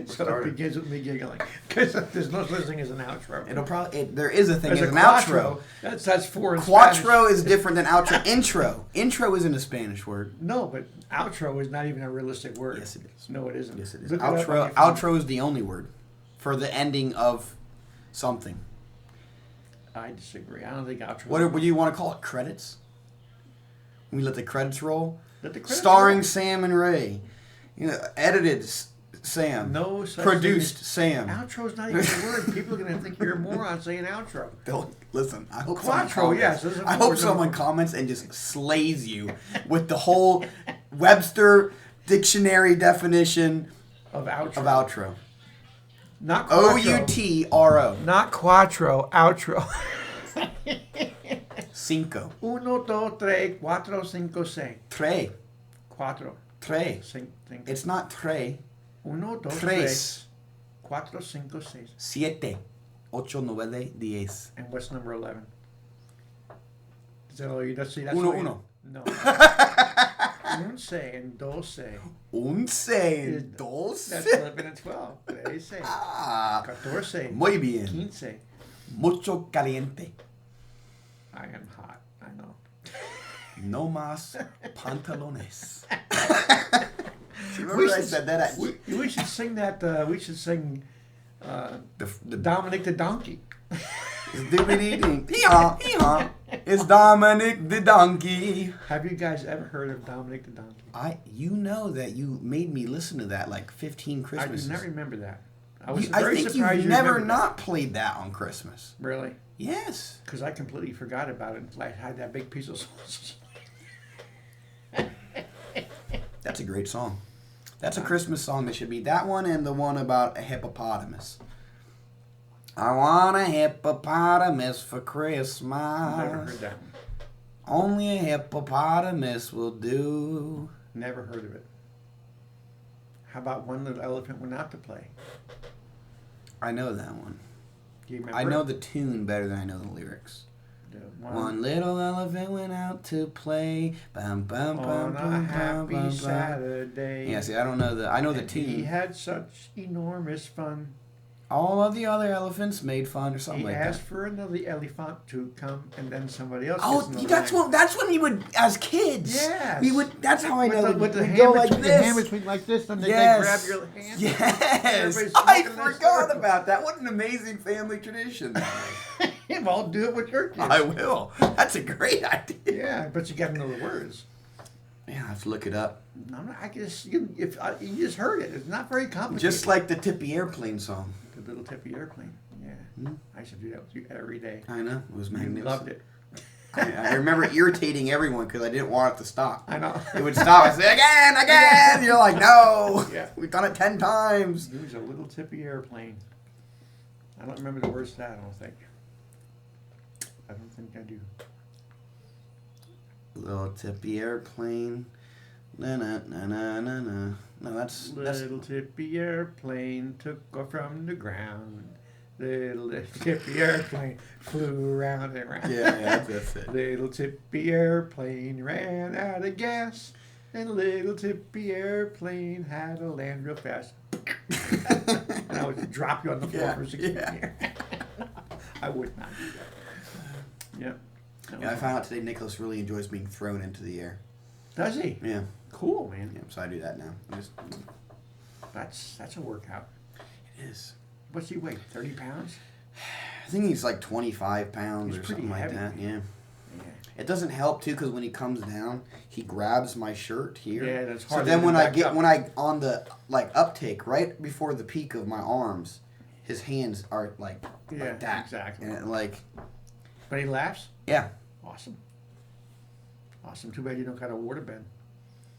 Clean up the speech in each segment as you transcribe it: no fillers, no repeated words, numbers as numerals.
So it begins with me giggling because there's no such thing as an outro. There is a thing as an quattro, outro. That's four in Quattro Spanish. is different than outro. Intro isn't a Spanish word. No, but outro is not even a realistic word. Yes, it is. No, it isn't. Yes, it is. Look it up on your phone. Outro is the only word for the ending of something. I disagree. I don't think outro. What do you want to call it? Credits? We let the credits roll. Let the credits Starring roll. Sam and Ray. Edited Sam. No such Produced thing. Sam. Outro's not even a word. People are going to think you're a moron saying outro. Listen, I hope Quattro, yes. I hope someone comments and just slays you with the whole Webster dictionary definition of outro. Not quattro. O-U-T-R-O. Not quattro, outro. Cinco. Uno, dos, tres, cuatro, cinco, seis. Tre. Cuatro. Tre. Cinco. It's not tre. Uno, dos, Tres. tres, cuatro, cinco, seis. Siete. Ocho, nueve, diez. And what's number 11? Is that all you see? That's Uno, all you- uno. No. Unce and doce. Once and doce. That's 11 and 12. Trece. Ah. Catorce. Muy bien. Quince. Mucho caliente. I am hot. I know. No más pantalones. We I should- said that. We should sing that. We should sing The Dominic the Donkey. Hee-haw, hee-haw. It's Dominic the Donkey. Have you guys ever heard of Dominic the Donkey? You know that you made me listen to that like 15 Christmases. I do not remember that. I I very think surprised you've you never remembered not played that on Christmas. that. Really? Yes. Because I completely forgot about it until I had that big piece of sausage. That's a great song. That's a Christmas song. That should be that one and the one about a hippopotamus. I want a hippopotamus for Christmas. Never heard that one. Only a hippopotamus will do. Never heard of it. How about One Little Elephant Went Out to Play? I know that one. Do you remember? I know the tune better than I know the lyrics. The One little elephant went out to play. Bum, bum, bum, on bum, a bum, happy bum, bum. Saturday. Yeah, see, I don't know I know the and he tune. had such enormous fun. All of the other elephants made fun or something He like asked that. for another elephant to come, and then somebody else. Oh, gets in the that's line. what. That's when we would, as kids. Yes. We would. That's how I know. With the we'd hand go like between, this. the hand between like this, and Yes. they grab your hand. Yes. Everybody's I smoking that forgot stuff. about that. What an amazing family tradition. Well, do it with your kids. I will. That's a great idea. Yeah, but you got to know the words. Yeah, I have to look it up. I guess you just heard it. It's not very complicated. Just like the Tippy Airplane song. The Little Tippy Airplane. Yeah, I used to do that with you every day. I know. It was You magnificent. loved it. I remember irritating everyone because I didn't want it to stop. I know. It would stop. I say, again. You're like, no. Yeah. We've done it 10 times. It was a Little Tippy Airplane. I don't remember the words to that. I don't think I do. Little Tippy Airplane. Na na na na na na. No, that's Little Tippy Airplane took off from the ground. Little Tippy Airplane flew around and around. yeah, that's it. Little Tippy Airplane ran out of gas, and Little Tippy Airplane had to land real fast. And I would drop you on the floor for 16 years. I would not do that. Yep. Yeah, I found out today Nicholas really enjoys being thrown into the air. Does he? Yeah. Cool, man. Yeah, so I do that now. That's a workout. It is. What's he weigh? 30 pounds? I think he's like 25 pounds He's or something pretty like heavy. that. Yeah. Yeah. It doesn't help too because when he comes down, he grabs my shirt here. Yeah, that's So hard. then to when back up. on the like uptake right before the peak of my arms, his hands are like that. Exactly. And like But he laughs? yeah, Awesome. Awesome. Too bad you don't got a waterbed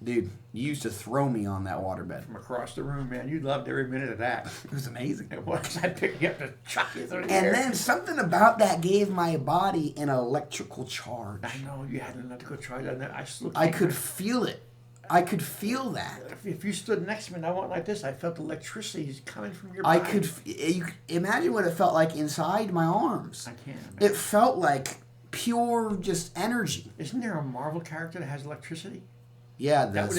dude, you used to throw me on that waterbed. from across the room, man. You loved every minute of that. It was amazing. It was. I'd pick you up to chuck you through the And air. then something about that gave my body an electrical charge. I know you had to go try that. I still I can't- could feel it. I could feel that. If you stood next to me and I went like this, I felt electricity coming from your I body. you could imagine what it felt like inside my arms. I can't imagine. It felt like pure just energy. Isn't there a Marvel character that has electricity? Yeah, That the would've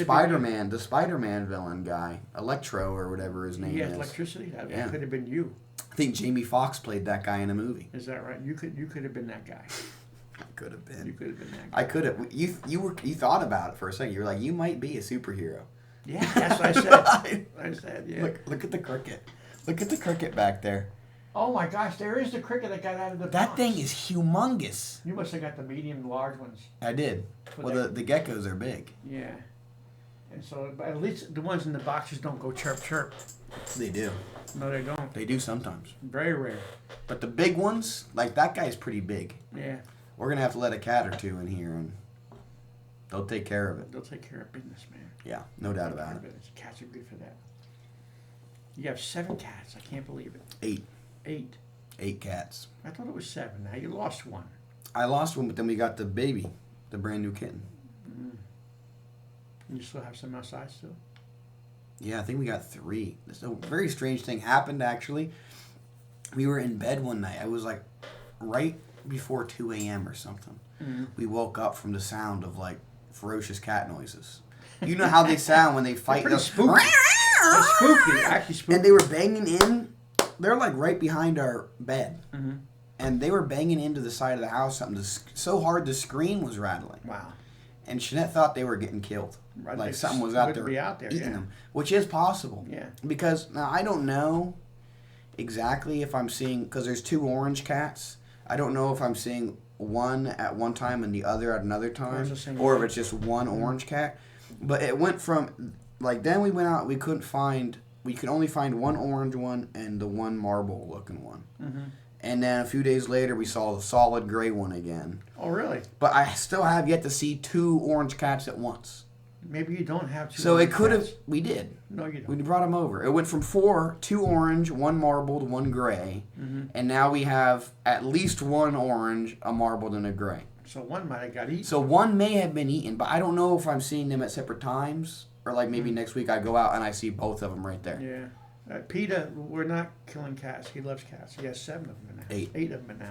been Spider-Man villain guy, Electro or whatever his name He is. has electricity. That Yeah. could have been you. I think Jamie Foxx played that guy in a movie. Is that right? You could have been that guy. I could have been. You could have been that guy. I could have. You thought about it for a second. You were like, you might be a superhero. Yeah, that's what I said. I said, yeah. Look at the cricket. Look at the cricket back there. Oh my gosh, there is the cricket that got out of the That box. thing is humongous. You must have got the medium large ones. I did. Well, the geckos are big. Yeah. And so, but at least the ones in the boxes don't go chirp chirp. They do. No, they don't. They do sometimes. Very rare. But the big ones, like that guy's pretty big. Yeah. We're going to have to let a cat or two in here and they'll take care of it. They'll take care of business, man. Yeah, no doubt about it. Cats are good for that. You have 7 cats. I can't believe it. 8. 8 cats. I thought it was 7. Now you lost one. I lost one, but then we got the baby, the brand new kitten. You still have some outside still? Yeah, I think we got 3. This a very strange thing happened, actually. We were in bed one night. It was like right before 2 a.m. or something. Mm-hmm. We woke up from the sound of like ferocious cat noises. You know how they sound when they fight. They're pretty spooky. They're spooky. Actually spooky. And they were banging in. They're like right behind our bed. Mm-hmm. And they were banging into the side of the house so hard the screen was rattling. Wow. And Jeanette thought they were getting killed. Right, Like they something was out there, eating them. Which is possible. Yeah. Because now I don't know exactly if I'm seeing, because there's 2 orange cats. I don't know if I'm seeing one at one time and the other at another time. Or if it's just one orange cat. But it went from, like, then we went out, we could only find one orange one and the one marble looking one. Mm-hmm. And then a few days later, we saw the solid gray one again. Oh, really? But I still have yet to see 2 orange cats at once. Maybe you don't have 2 So orange it could have, cats. we did. No, you don't. We brought them over. It went from 4, 2 orange, 1 marbled, 1 gray. Mm-hmm. And now we have at least 1 orange, a marbled, and a gray. So one might have got eaten. So one may have been eaten, but I don't know if I'm seeing them at separate times. Or like maybe next week I go out and I see both of them right there. Yeah. PETA, we're not killing cats. He loves cats. He has 7 of them in the house. 8 of them in the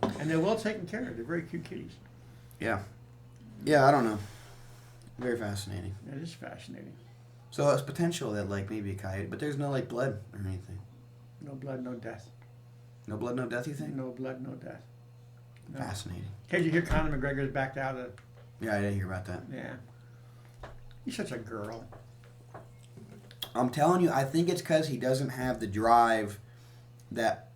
house. And they're well taken care of. They're very cute kitties. Yeah. Yeah, I don't know. Very fascinating. It is fascinating. So it's potential that like maybe a coyote, but there's no like blood or anything. No blood, no death. No blood, no death, you think? No blood, no death. No. Fascinating. Did you hear Conor McGregor's backed out of? Yeah, I didn't hear about that. Yeah. He's such a girl. I'm telling you, I think it's because he doesn't have the drive that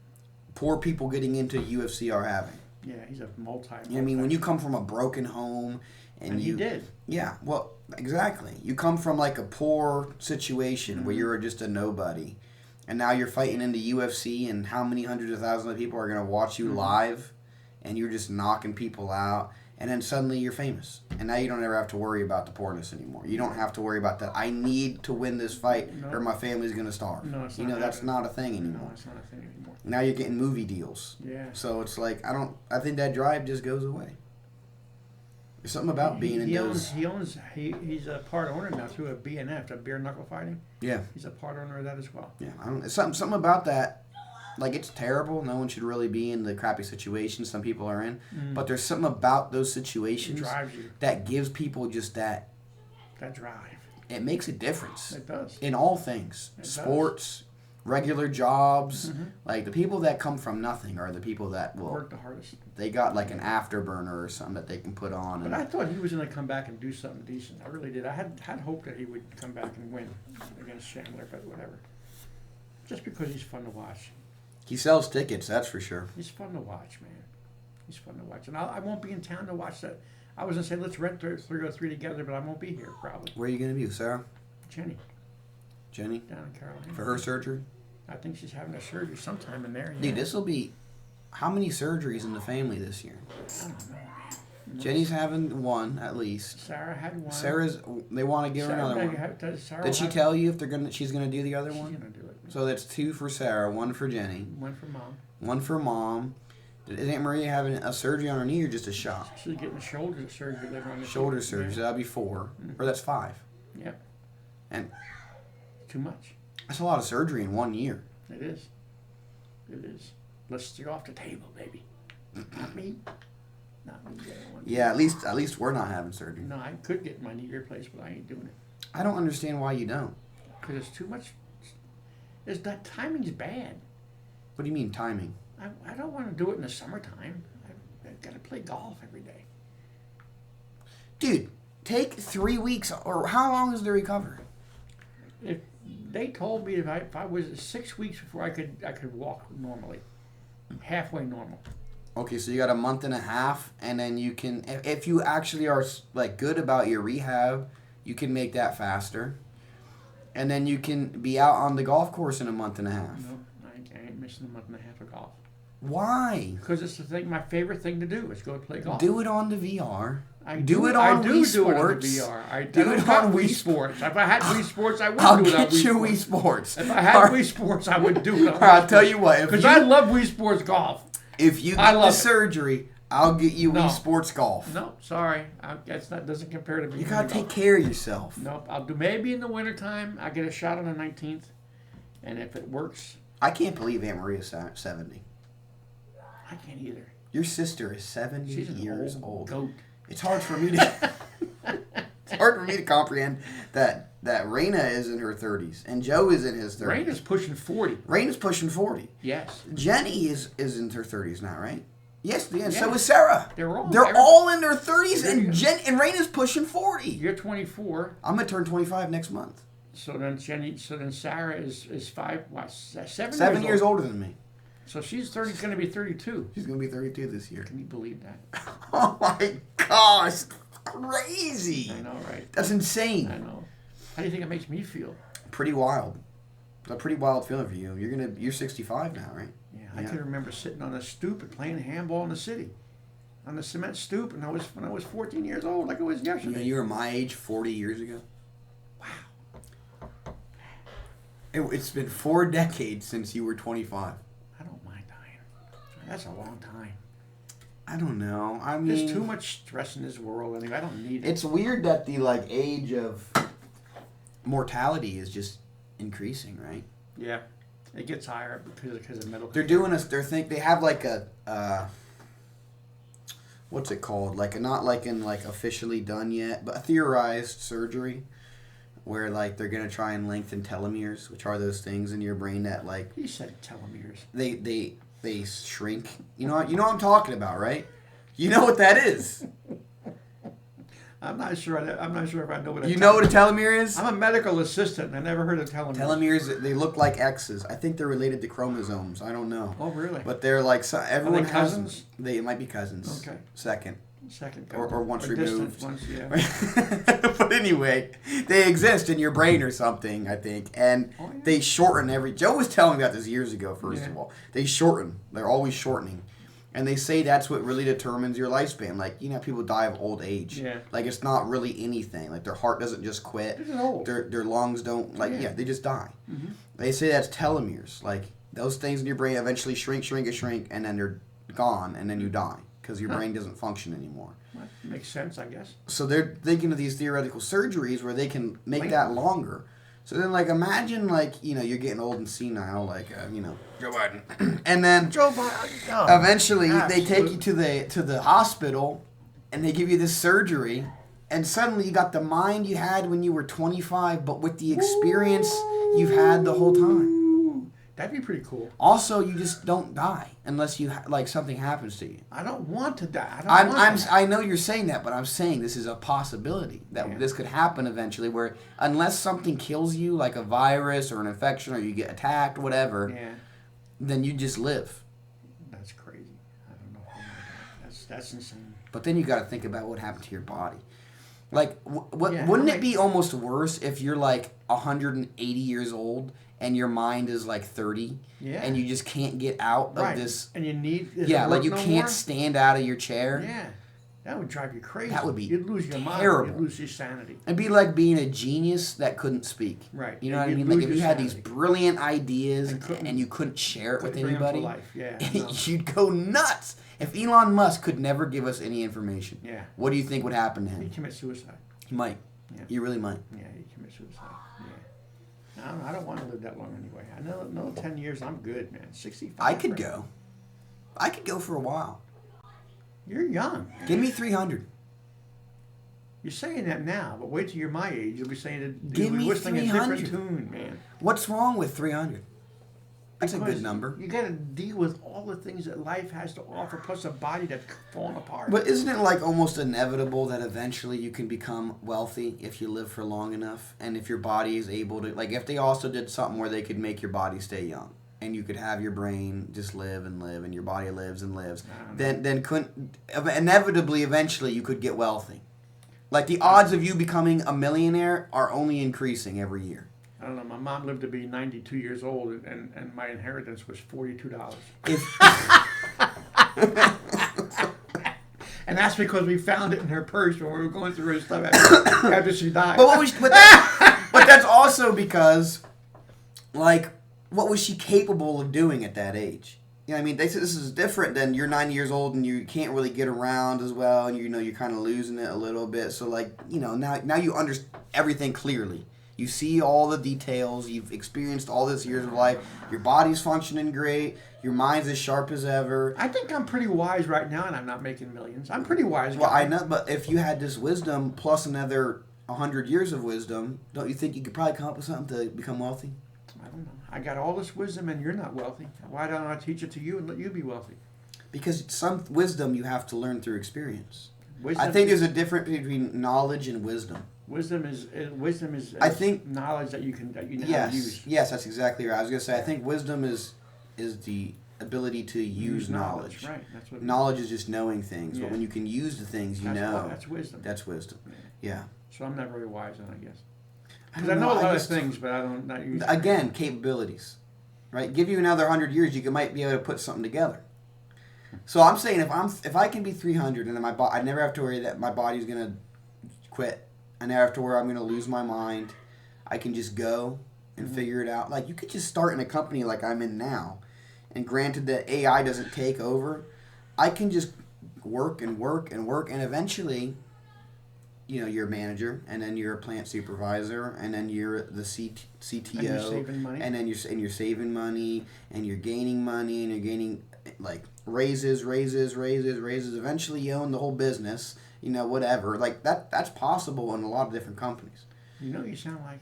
poor people getting into UFC are having. Yeah, he's a multi. You know what I mean? When you come from a broken home and he did. Yeah, well, exactly. You come from like a poor situation where Mm-hmm. you're just a nobody. And now you're fighting in the UFC and how many hundreds of thousands of people are going to watch you live and you're just knocking people out. And then suddenly you're famous. And now you don't ever have to worry about the poorness anymore. You don't have to worry about that. I need to win this fight or my family's going to starve. No, it's you not know, that's happening. not a thing anymore. No, it's not a thing anymore. Now you're getting movie deals. Yeah. So it's like, I think that drive just goes away. There's something about being in those. He's a part owner now through a BNF, a beer knuckle fighting. Yeah. He's a part owner of that as well. Yeah. It's something about that. Like, it's terrible. No one should really be in the crappy situations some people are in. But there's something about those situations It drives you. that gives people just that. That drive. It makes a difference. It does. In all things. It Sports, regular jobs. Like, the people that come from nothing are the people that will. Work the hardest. They got, like, an afterburner or something that they can put on. But I thought he was going to come back and do something decent. I really did. I had hoped that he would come back and win against Chandler, but whatever. Just because he's fun to watch. He sells tickets, that's for sure. He's fun to watch, man. He's fun to watch. And I won't be in town to watch that. I was going to say, let's rent 303 together, but I won't be here, probably. Where are you going to be, Sarah? Jenny, Jenny? down in Carolina. For her surgery? I think she's having a surgery sometime in there. Dude, this will be... How many surgeries in the family this year? I don't know. Jenny's having one, at least. Sarah had one. Sarah's... They want to give her another one. Did she tell you if she's going to do the other She's one? going to do it. So that's 2 for Sarah, 1 for Jenny. One for Mom. 1 for Mom. Is Aunt Maria having a surgery on her knee or just a shot? She's getting a shoulder surgery later on this Shoulder year. surgery, so Yeah. that'll be 4. Or that's 5. Yep. And Too much. that's a lot of surgery in 1 year. It is. It is. Let's steer off the table, baby. Not me. Not me getting one. Yeah, at least we're not having surgery. No, I could get my knee replaced, but I ain't doing it. I don't understand why you don't. Because it's too much. That timing's bad. What do you mean timing? I don't want to do it in the summertime. I've got to play golf every day. Dude, take 3 weeks, or how long is the recovery? If they told me if I was 6 weeks before I could walk normally, halfway normal. Okay, so you got a month and a half, and then you can, if you actually are like good about your rehab, you can make that faster, and then you can be out on the golf course in a month and a half. No, I ain't missing a month and a half of golf. Why? Because it's the thing. My favorite thing to do is go play golf. Do it on the VR. I do it on Wii do it on the Sports. VR. I Do it on Wii Wii Sports. If I had Wii Sports, I would I'll do it on get Wii you Sports. Wii Sports. If I had Wii Sports, I would do it on Wii I'll tell you what. Because I love Wii Sports golf. If you get the surgery, I'll get you Wii Sports golf. No, sorry. That's not doesn't compare to me. You gotta take care of yourself. Nope. I'll do maybe in the wintertime. I get a shot on the 19th, and if it works. I can't believe Aunt Maria's 70. I can't either. Your sister is 70 She's an years old. Goat. It's hard for me to comprehend that Raina is in her 30s and Joe is in his 30s. Raina's pushing 40. Raina's pushing 40. Yes. Jenny is in her 30s now, right? Yes, and yes. So is Sarah. They're all in their 30s, and Raina's pushing 40. You're 24. I'm gonna turn 25 next month. So then Sarah is 7 years older than me. So she's going to be 32. She's going to be 32 this year. Can you believe that? Oh my gosh. Crazy. I know, right? That's insane. I know. How do you think it makes me feel? Pretty wild. A pretty wild feeling for you. You're 65 now, right? Yeah. I can remember sitting on a stoop and playing handball in the city. On the cement stoop, and when I was 14 years old, like it was yesterday. You were my age 40 years ago. Wow. It's been 4 decades since you were 25. I don't mind dying. That's a long time. I don't know. I mean, there's too much stress in this world. I don't need it. It's weird that the age of mortality is just increasing, right? Yeah, it gets higher because of medical. They're doing us. They have like a what's it called? Not officially done yet, but a theorized surgery where they're gonna try and lengthen telomeres, which are those things in your brain that He said telomeres. They shrink. You know what I'm talking about, right? You know what that is. I'm not sure if I know what. You know what a telomere is? I'm a medical assistant. I never heard of telomeres. Telomeres, they look like X's. I think they're related to chromosomes. I don't know. Oh, really? But they're everyone Are they cousins? It might be cousins. Okay. Second or once removed. Once, yeah. But anyway, they exist in your brain or something, I think, and they shorten Joe was telling me about this years ago. First of all, they shorten. They're always shortening, and they say that's what really determines your lifespan. People die of old age. Yeah. It's not really anything. Their heart doesn't just quit. They're just old. Their lungs don't they just die. Mm-hmm. They say that's telomeres. Those things in your brain eventually shrink, and then they're gone, and then you die. Because your brain doesn't function anymore. That makes sense, I guess. So they're thinking of these theoretical surgeries where they can make that longer. So then, imagine, you're getting old and senile, Joe Biden. And then Joe Biden. Eventually, they take you to the hospital, and they give you this surgery, and suddenly you got the mind you had when you were 25, but with the experience you've had the whole time. That'd be pretty cool. Also, you just don't die unless something happens to you. I don't want to die. I know you're saying that, but I'm saying this is a possibility that this could happen eventually. Where unless something kills you, like a virus or an infection, or you get attacked, whatever, then you just live. That's crazy. I don't know. That's insane. But then you got to think about what happened to your body. Wouldn't it be almost worse if you're 180 years old? And your mind is 30, and you just can't get out of this. And you need you can't stand out of your chair. Yeah, that would drive you crazy. That would be you'd lose your terrible. mind. You'd lose your sanity. It'd be like being a genius that couldn't speak. Right. You know what I mean? If you had these brilliant ideas and you couldn't share it with anybody, you'd go nuts. If Elon Musk could never give us any information, what do you think would happen to him? He'd commit suicide. He might. Yeah. He really might. Yeah, he'd commit suicide. I don't want to live that long anyway. I know another 10 years, I'm good, man. 65. I could go for a while. You're young. Give me 300. You're saying that now, but wait till you're my age. You'll be saying that. Give me whistling a different 300. tune, man. What's wrong with 300? That's Because a good number. You got to deal with all the things that life has to offer, plus a body that's falling apart. But isn't it like almost inevitable that eventually you can become wealthy if you live for long enough, and if your body is able to, like, if they also did something where they could make your body stay young, and you could have your brain just live and live, and your body lives and lives, then couldn't inevitably eventually you could get wealthy. Like the odds of you becoming a millionaire are only increasing every year. I don't know. My mom lived to be 92 years old, and my inheritance was $42. And that's because we found it in her purse when we were going through her stuff after she died. But that's also because, like, what was she capable of doing at that age? You know what I mean? They said this is different than you're 90 years old and you can't really get around as well, and you're kind of losing it a little bit. So, like, now you understand everything clearly. You see all the details. You've experienced all this years of life. Your body's functioning great. Your mind's as sharp as ever. I think I'm pretty wise right now, and I'm not making millions. I'm pretty wise. Well, I know, but if you had this wisdom plus another 100 years of wisdom, don't you think you could probably come up with something to become wealthy? I don't know. I got all this wisdom, and you're not wealthy. Why don't I teach it to you and let you be wealthy? Because some wisdom you have to learn through experience. Wisdom I think there's a difference between knowledge and wisdom. Wisdom is I think knowledge that you know how to use. Yes, that's exactly right. I was going to say I think wisdom is the ability to use knowledge. Right. That's what knowledge is just knowing things, yeah. but when you can use the things you know, that's wisdom. That's wisdom. Yeah. So I'm not very wise, then, I guess. Because I know a lot of things, but I don't not use. Again, capabilities, right? Give you another 100 years, you might be able to put something together. So I'm saying if I can be 300 and then I never have to worry that my body's gonna quit. I never have to worry I'm gonna lose my mind. I can just go and figure it out. Like you could just start in a company like I'm in now, and granted that AI doesn't take over, I can just work and work and work, and eventually, you're a manager, and then you're a plant supervisor, and then you're the CTO, and you're saving money, and then you're saving money, and you're gaining money, and you're gaining like raises. Eventually, you own the whole business. Whatever. Like that's possible in a lot of different companies. You sound like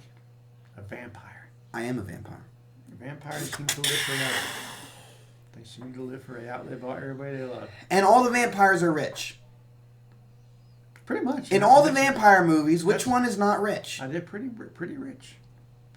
a vampire. I am a vampire. Vampires seem to live forever. They seem to live forever, outlive everybody they love. And all the vampires are rich. Pretty much. In all the vampire movies, which one is not rich? They're pretty rich.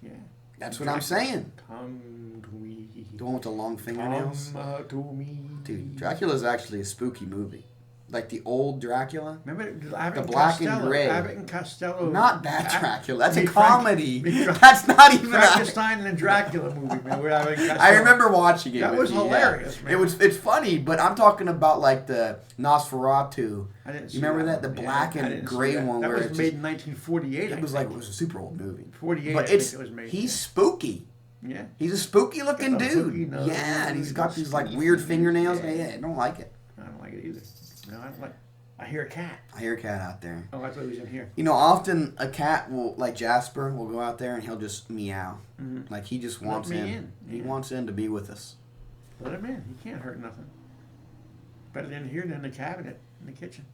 Yeah. That's what I'm saying. Come to me. The one with the long fingernails? Come to me. Dude, Dracula's actually a spooky movie. Like the old Dracula. Remember the black and gray. Abbott and Costello. Not that Dracula. That's a Frank, comedy. That's not even Frankenstein and the Dracula movie, man. Where Abbott and Costello. I remember watching it. That was hilarious, man. It's funny, but I'm talking about like the Nosferatu. I didn't see you remember that? The black and gray one. That where was made in 1948. It was a super old movie. 48. But I think it was made. He's spooky. Yeah. He's a spooky looking dude. Spooky nose. Yeah, and he's got these like weird fingernails. Yeah, I don't like it. I don't like it either. No, I don't like. I hear a cat. I hear a cat out there. Oh, I thought he was in here. Often a cat will, like Jasper, will go out there and he'll just meow. Mm-hmm. Like he just wants in. He wants in to be with us. Let him in. He can't hurt nothing. Better than here than in the cabinet in the kitchen.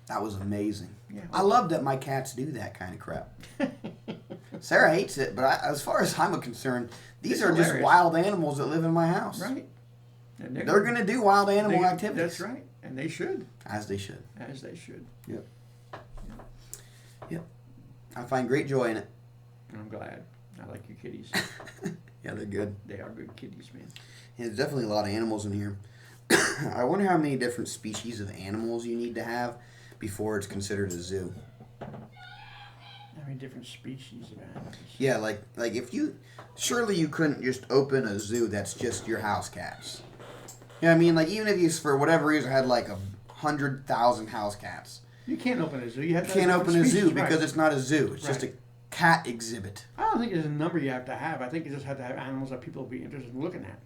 That was amazing. Yeah. I love that my cats do that kind of crap. Sarah hates it, but as far as I'm concerned, these are hilarious. Just wild animals that live in my house. Right. And they're going to do wild animal activities. That's right. And they should. As they should. As they should. Yep. Yep. I find great joy in it. I'm glad. I like your kitties. Yeah, they're good. They are good kitties, man. Yeah, there's definitely a lot of animals in here. I wonder how many different species of animals you need to have before it's considered a zoo. How many different species of animals? Yeah, like if you... Surely you couldn't just open a zoo that's just your house cats. You know what I mean? Like, even if you, for whatever reason, had like 100,000 house cats. You can't open a zoo. You can't open a zoo because it's not a zoo. It's just a cat exhibit. I don't think there's a number you have to have. I think you just have to have animals that people will be interested in looking at.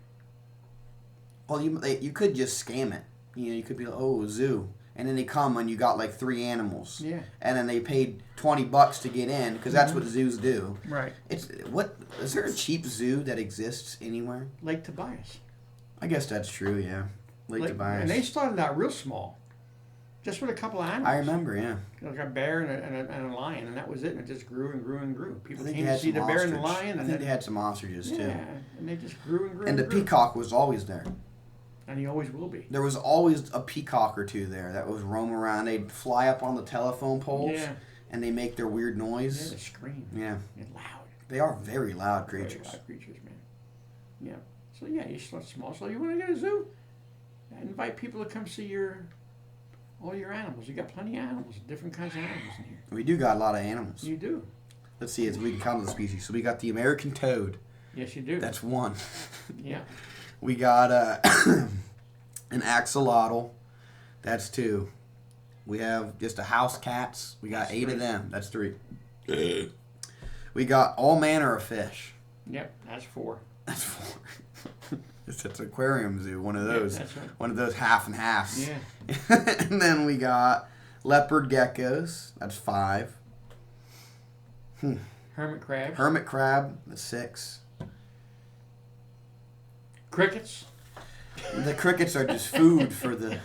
Well, you could just scam it. You could be like, oh, a zoo. And then they come and you got like 3 animals. Yeah. And then they paid $20 to get in because that's what zoos do. Right. Is there a cheap zoo that exists anywhere? Lake Tobias. I guess that's true, yeah. Lake Tobias. And they started out real small. Just with a couple of animals. I remember, yeah. Like a bear and a lion, and that was it. And it just grew and grew and grew. People I think came they to had see some the bear ostrich. and the lion. I think they had some ostriches, too. Yeah, and they just grew and grew And the grew. peacock was always there. And he always will be. There was always a peacock or two there that was roam around. They'd fly up on the telephone poles, and they make their weird noise. Yeah, they scream. Yeah. They're loud. They are very loud creatures. Very loud creatures, man. Yeah. So yeah, you start small. So you want to get a zoo? Invite people to come see all your animals. You got plenty of animals, different kinds of animals in here. We do got a lot of animals. You do. Let's see, as we can count the species. So we got the American toad. Yes, you do. That's one. Yeah. We got an axolotl. That's two. We have just a house cats. We got 8 of them. That's 3. We got all manner of fish. Yep, that's 4. That's 4. It's an aquarium zoo, one of those. Yeah, that's right. One of those half and halves. Yeah. And then we got leopard geckos. That's 5. Hermit crab. Hermit crab. That's 6. Crickets. The crickets are just food for the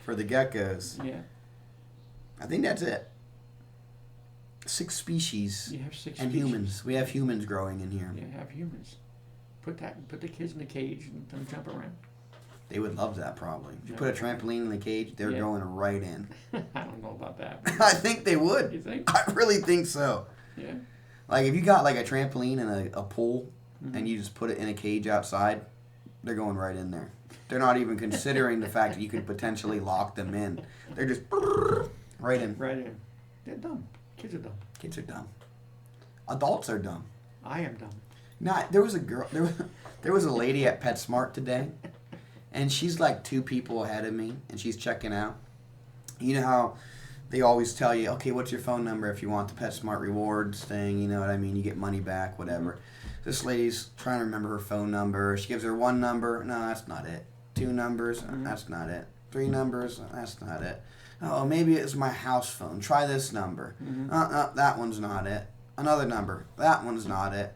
geckos. Yeah. I think that's it. 6 species. You have 6 and species. humans. We have humans growing in here. Yeah, have humans. Put the kids in the cage and let them jump around. They would love that probably. If you put a trampoline in the cage, they're going right in. I don't know about that. I think they would. You think? I really think so. Yeah. Like if you got like a trampoline and a pool and you just put it in a cage outside, they're going right in there. They're not even considering the fact that you could potentially lock them in. They're just right in. Right in. They're dumb. Kids are dumb. Kids are dumb. Adults are dumb. I am dumb. There was a girl. There was a lady at PetSmart today, and she's like 2 people ahead of me, and she's checking out. You know how they always tell you, okay, what's your phone number if you want the PetSmart rewards thing? You know what I mean? You get money back, whatever. This lady's trying to remember her phone number. She gives her 1 number. No, that's not it. 2 numbers. That's not it. 3 numbers. That's not it. Oh, maybe it's my house phone. Try this number. That one's not it. Another number. That one's not it.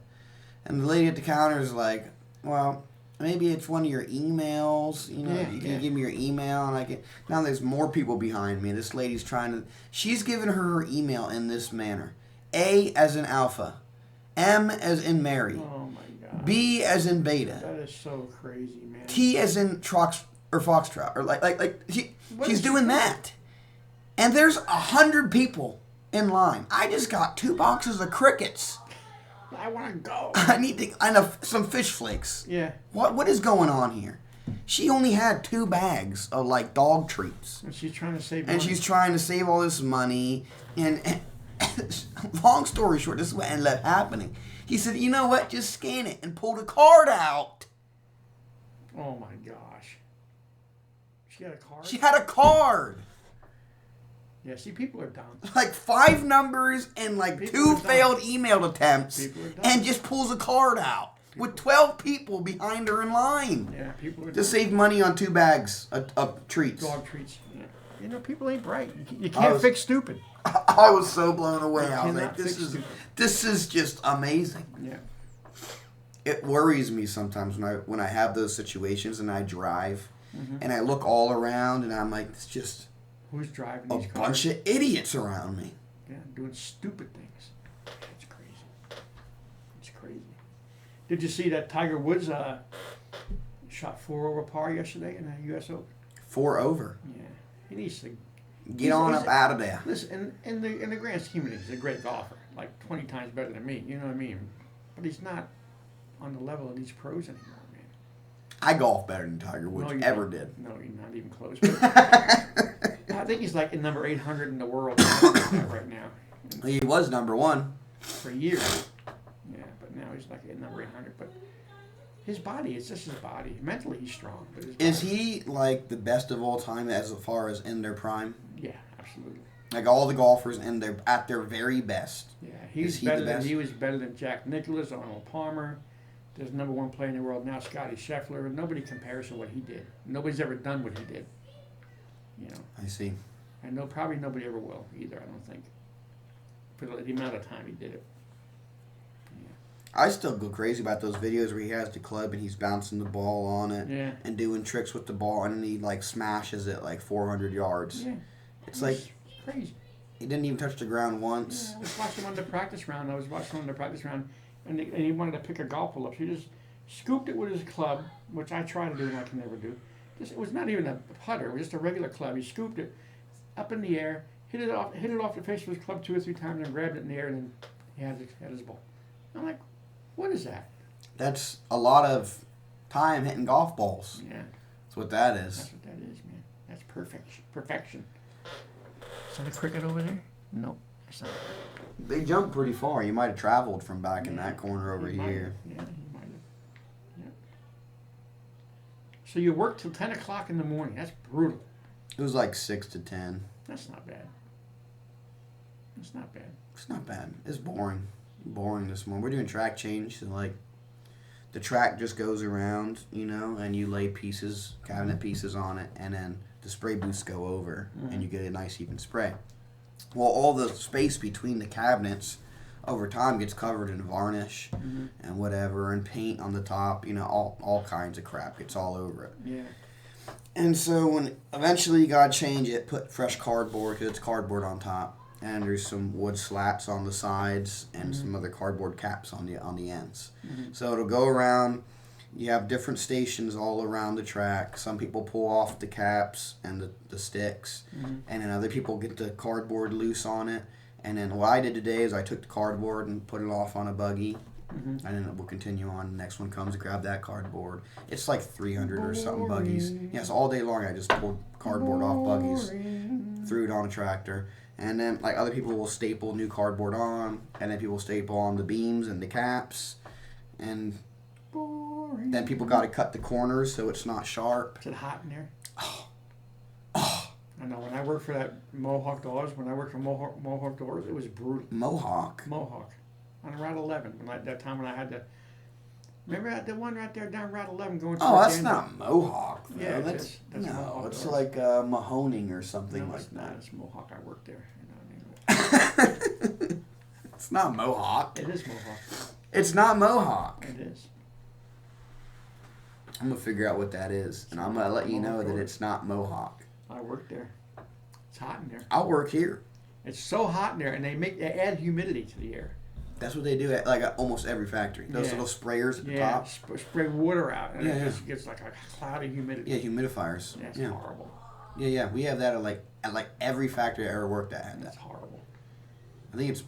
And the lady at the counter is like, well, maybe it's one of your emails. You know, you can give me your email, and I can. Now there's more people behind me. This lady's trying to. She's given her email in this manner: A as in Alpha, M as in Mary, Oh my God. B as in Beta, That is so crazy, man. T as in Trox or Foxtrot, or she's doing that. And there's 100 people in line. I just got 2 boxes of crickets. I want to go. I know some fish flakes. Yeah. What is going on here? She only had 2 bags of like dog treats. And she's trying to save money. And she's trying to save all this money. And long story short, this is what ended up happening. He said, you know what? Just scan it, and pulled a card out. Oh my gosh. She had a card? She had a card. Yeah, see, people are dumb. Like 5 numbers and like People 2 failed email attempts. People are dumb. And just pulls a card out with 12 people behind her in line. Yeah, people are To dumb. save money on 2 bags of treats. Dog treats. Yeah. You know, people ain't bright. You can't fix stupid. I was so blown away. I was cannot like, fix stupid. this is just amazing. Yeah. It worries me sometimes when I have those situations and I drive and I look all around and I'm like, it's just Who's driving a these cars? bunch of idiots around me. Yeah, doing stupid things. It's crazy. It's crazy. Did you see that Tiger Woods shot 4 over par yesterday in the U.S. Open? 4 over. Yeah. He needs to Get on up out of there. listen. In the grand scheme of things, he's a great golfer, like 20 times better than me. You know what I mean? But he's not on the level of these pros anymore, man. I golf better than Tiger Woods ever did. No, you're not even close. But I think he's like in number 800 in the world right now. He was number 1. For years. Yeah, but now he's like at number 800. But his body, it's just his body. Mentally, he's strong. But his Is body, he like the best of all time as far as in their prime? Yeah, absolutely. Like all the golfers at their very best. Yeah, Is he the best? He was better than Jack Nicklaus, Arnold Palmer. There's number 1 player in the world now, Scotty Scheffler. Nobody compares to what he did. Nobody's ever done what he did. You know. I see. And probably nobody ever will either, I don't think. For the amount of time he did it. I still go crazy about those videos where he has the club and he's bouncing the ball on it Yeah. and doing tricks with the ball and then he like smashes it like 400 yards. Yeah. It's like crazy. He didn't even touch the ground once. Yeah, I was watching on the practice round. And he wanted to pick a golf ball up. So he just scooped it with his club, which I try to do and I can never do. It was not even a putter. It was just a regular club. He scooped it up in the air, hit it off the face of his club 2 or 3 times, and grabbed it in the air, and then he had his ball. I'm like, what is that? That's a lot of time hitting golf balls. Yeah. That's what that is. That's what that is, man. That's perfection. Is that a cricket over there? No, it's not. They jump pretty far. You might have traveled from back in that corner over here. Yeah, you might have. Yeah. So you work till 10 o'clock in the morning. That's brutal. It was like 6 to 10. That's not bad. It's not bad. It's not bad. It's boring. Boring this morning. We're doing track change, so like the track just goes around, and you lay pieces, cabinet pieces on it, and then the spray booths go over, and you get a nice even spray. Well, all the space between the cabinets over time gets covered in varnish and whatever, and paint on the top, all kinds of crap gets all over it. Yeah. And so when eventually you gotta change it, put fresh cardboard, because it's cardboard on top, and there's some wood slats on the sides and some other cardboard caps on the ends. So it'll go around. You have different stations all around the track. Some people pull off the caps and the sticks, and then other people get the cardboard loose on it. And then what I did today is I took the cardboard and put it off on a buggy, and then we'll continue on. The next one comes, grab that cardboard. It's like 300 or something buggies. Yes, all day long I just pulled cardboard off buggies, threw it on a tractor. And then like other people will staple new cardboard on, and then people staple on the beams and the caps, and then people got to cut the corners so it's not sharp. Is it hot in there? I know. When I worked for that Mohawk Doors, Mohawk Doors, it was brutal. Mohawk. On Route 11. That time when I had to. Remember the one right there down Route 11 going to. Oh, that's not Mohawk. Though. Yeah, that's no, Mohawk it's Doors. like Mahoning or something no, like that. Not. It's Mohawk. I worked there. It's not Mohawk. It is Mohawk. It's not Mohawk. It is. I'm gonna figure out what that is, and I'm gonna let you know that it's not Mohawk. I worked there. It's hot in there. I'll work here. It's so hot in there, and they add humidity to the air. That's what they do at like almost every factory. Those little sprayers at the top. Spray water out, and it just gets like a cloud of humidity. Yeah, humidifiers. That's horrible. Yeah. We have that at like every factory I ever worked at had that. That's horrible. I think it's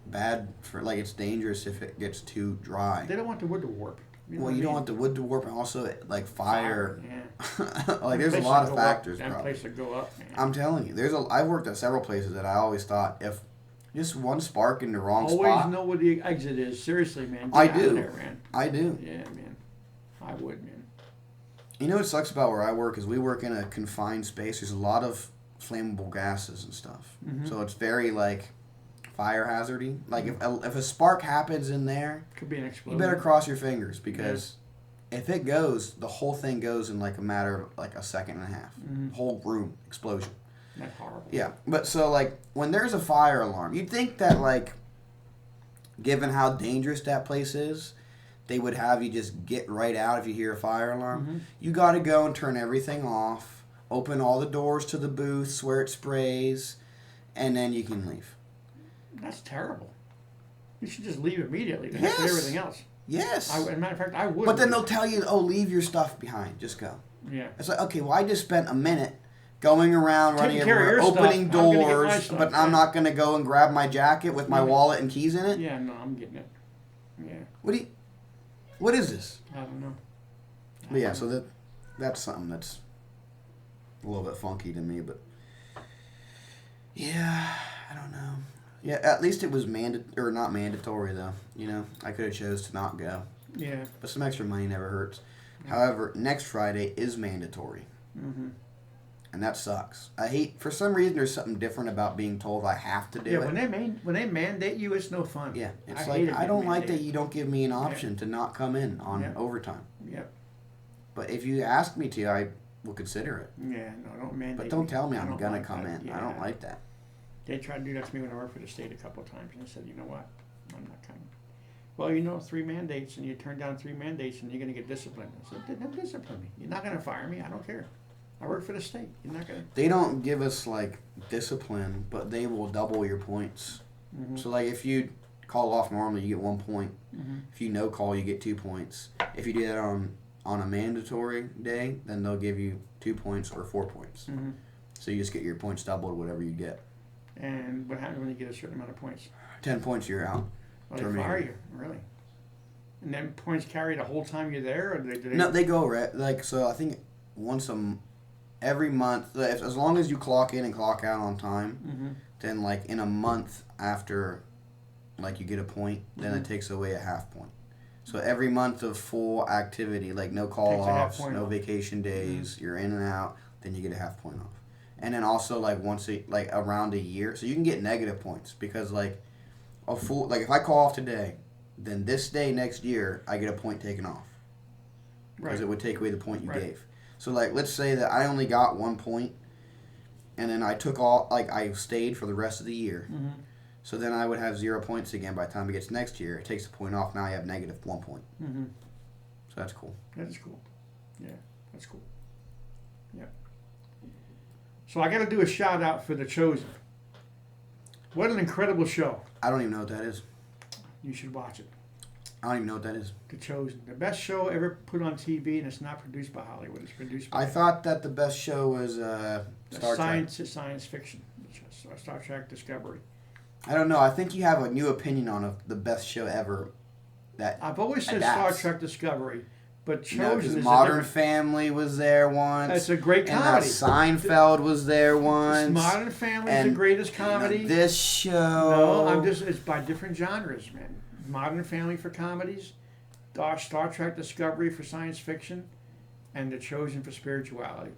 bad for it's dangerous if it gets too dry. They don't want the wood to warp. You don't want the wood to warp, and also like fire. Yeah. Like there's a lot of factors. That place would go up, man. I'm telling you, I've worked at several places that I always thought if just one spark in the wrong spot. Always know where the exit is. Seriously, man. I do. There, man. I do. Yeah, man. I would, man. You know what sucks about where I work is we work in a confined space. There's a lot of flammable gases and stuff, so it's very like fire hazardy. Like if a spark happens in there, could be an explosion. You better cross your fingers because if it goes, the whole thing goes in like a matter of like a second and a half. Whole room explosion. That's horrible. Yeah, but so like when there's a fire alarm, you'd think that like, given how dangerous that place is, they would have you just get right out if you hear a fire alarm. You got to go and turn everything off, open all the doors to the booths where it sprays, and then you can leave. That's terrible. You should just leave immediately to Yes. with everything else. Yes. As a matter of fact, I would. But then they'll tell you, oh, leave your stuff behind. Just go. Yeah. It's like, okay, well, I just spent a minute going around, running Taking care of everywhere, your opening stuff. I'm gonna get my doors, stuff, but I'm not going to go and grab my jacket with my wallet and keys in it? Yeah, no, I'm getting it. Yeah. What is this? I don't know. But yeah, so that's something that's a little bit funky to me, but yeah, I don't know. Yeah, at least it was not mandatory though. I could have chose to not go. Yeah. But some extra money never hurts. However, next Friday is mandatory. And that sucks. I hate, for some reason, there's something different about being told I have to do it. Yeah, when they mandate you, it's no fun. Yeah, it's I don't like that you don't give me an option to not come in on overtime. Yep. But if you ask me to, I will consider it. Yeah, no, don't mandate. But don't tell me I'm gonna like come that. in. Yeah. I don't like that. They tried to do that to me when I worked for the state a couple of times, and I said, you know what, I'm not coming. Well, 3 mandates, and you turn down 3 mandates, and you're gonna get disciplined. I said, then discipline me. You're not gonna fire me. I don't care. I work for the state. You're not gonna. They don't give us like discipline, but they will double your points. Mm-hmm. So like if you call off normally, you get 1 point. Mm-hmm. If you no call, you get 2 points. If you do that on a mandatory day, then they'll give you 2 points or 4 points. Mm-hmm. So you just get your points doubled, whatever you get. And what happens when you get a certain amount of points? 10 points, you're out. Well, they fire you, really. And then points carry the whole time you're there, or do they? No, they go like so. I think every month, as long as you clock in and clock out on time, Mm-hmm. then like in a month after, like you get a point, then Mm-hmm. it takes away a half point. So every month of full activity, like no call Takes a half offs, point no off. vacation days, you're in and out, then you get a half point off. And then also like like around a year, so you can get negative points because like a full if I call off today, then this day next year I get a point taken off because it would take away the point you gave. So like let's say that I only got 1 point, and then I took I stayed for the rest of the year. Mm-hmm. So then I would have 0 points again by the time it gets next year. It takes a point off. Now I have negative 1 point. Mm-hmm. So that's cool. That is cool. Yeah, that's cool. Yeah. So I got to do a shout out for The Chosen. What an incredible show. I don't even know what that is. You should watch it. I don't even know what that is. The Chosen. The best show ever put on TV, and it's not produced by Hollywood. It's produced by... I thought that the best show was Star Trek. Science fiction. Star Trek Discovery. I don't know. I think you have a new opinion on the best show ever. That I've always said adapts. Star Trek Discovery, but Chosen No, because is Modern Family was there once. It's a great and comedy. Seinfeld was there once. Modern Family is the greatest comedy. This show. No, it's by different genres, man. Modern Family for comedies, Star Trek Discovery for science fiction, and The Chosen for spirituality.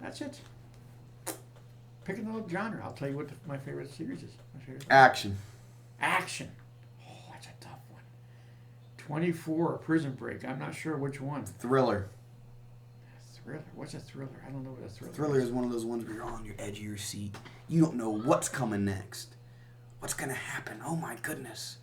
That's it. Pick another genre. I'll tell you what my favorite series is. Action. Action. Oh, that's a tough one. 24 or Prison Break. I'm not sure which one. Thriller. Thriller. What's a thriller? I don't know what a thriller Thriller is one of those ones where you're on your edge of your seat. You don't know what's coming next. What's going to happen? Oh my goodness.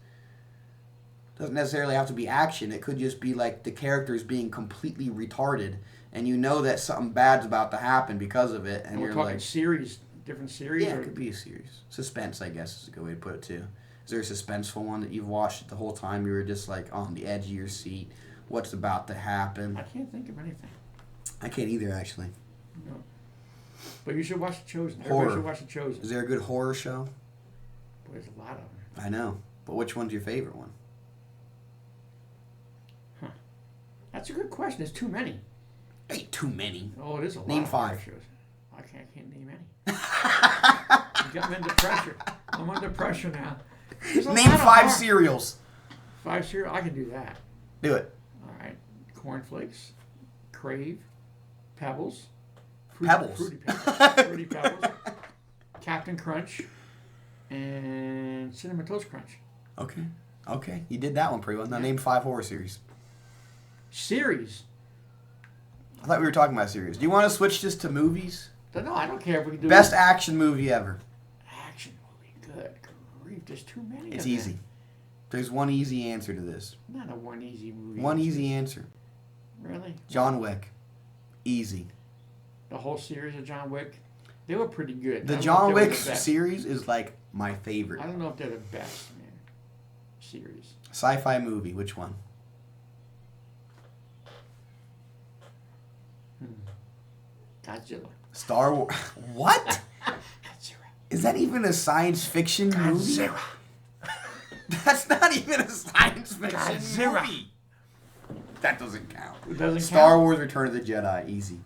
Doesn't necessarily have to be action. It could just be like the characters being completely retarded, and you know that something bad's about to happen because of it, and we're you're talking like, series, different series. yeah, it could be a series. Suspense, I guess, is a good way to put it too. Is there a suspenseful one that you've watched the whole time you were just like on the edge of your seat? What's about to happen? I can't think of anything. I can't either, actually. No. But you should watch The Chosen. Horror. Everybody should watch The Chosen. Is there a good horror show? Boy, there's a lot of them. I know, but which one's your favorite one? Huh. That's a good question. There's too many. Ain't too many. Oh, it is a lot. Name of 5. shows. I can't name any. You got me under pressure. I'm under pressure now. Name 5 cereals. 5 cereal. I can do that. Do it. All right. Cornflakes, Crave, Pebbles, Pebbles. Fruity Pebbles, Captain Crunch, and Cinnamon Toast Crunch. Okay. You did that one pretty well. Now name 5 horror series. Series. I thought we were talking about series. Do you want to switch this to movies? No, I don't care if we can do Best action movie ever. action movie. Good grief, there's too many. It's of easy. them. There's one easy answer to this. Not a one easy movie. One easy answer. Really? John Wick. Easy. The whole series of John Wick, they were pretty good. The John Wick series is like my favorite. I don't know if they're the best, man. Series. Sci-fi movie. Which one? Godzilla. Star Wars. What? Godzilla. Is that even a science fiction movie? Godzilla. That's not even a science fiction Godzilla. movie. That doesn't count. It doesn't Star count? Wars: Return of the Jedi. Easy.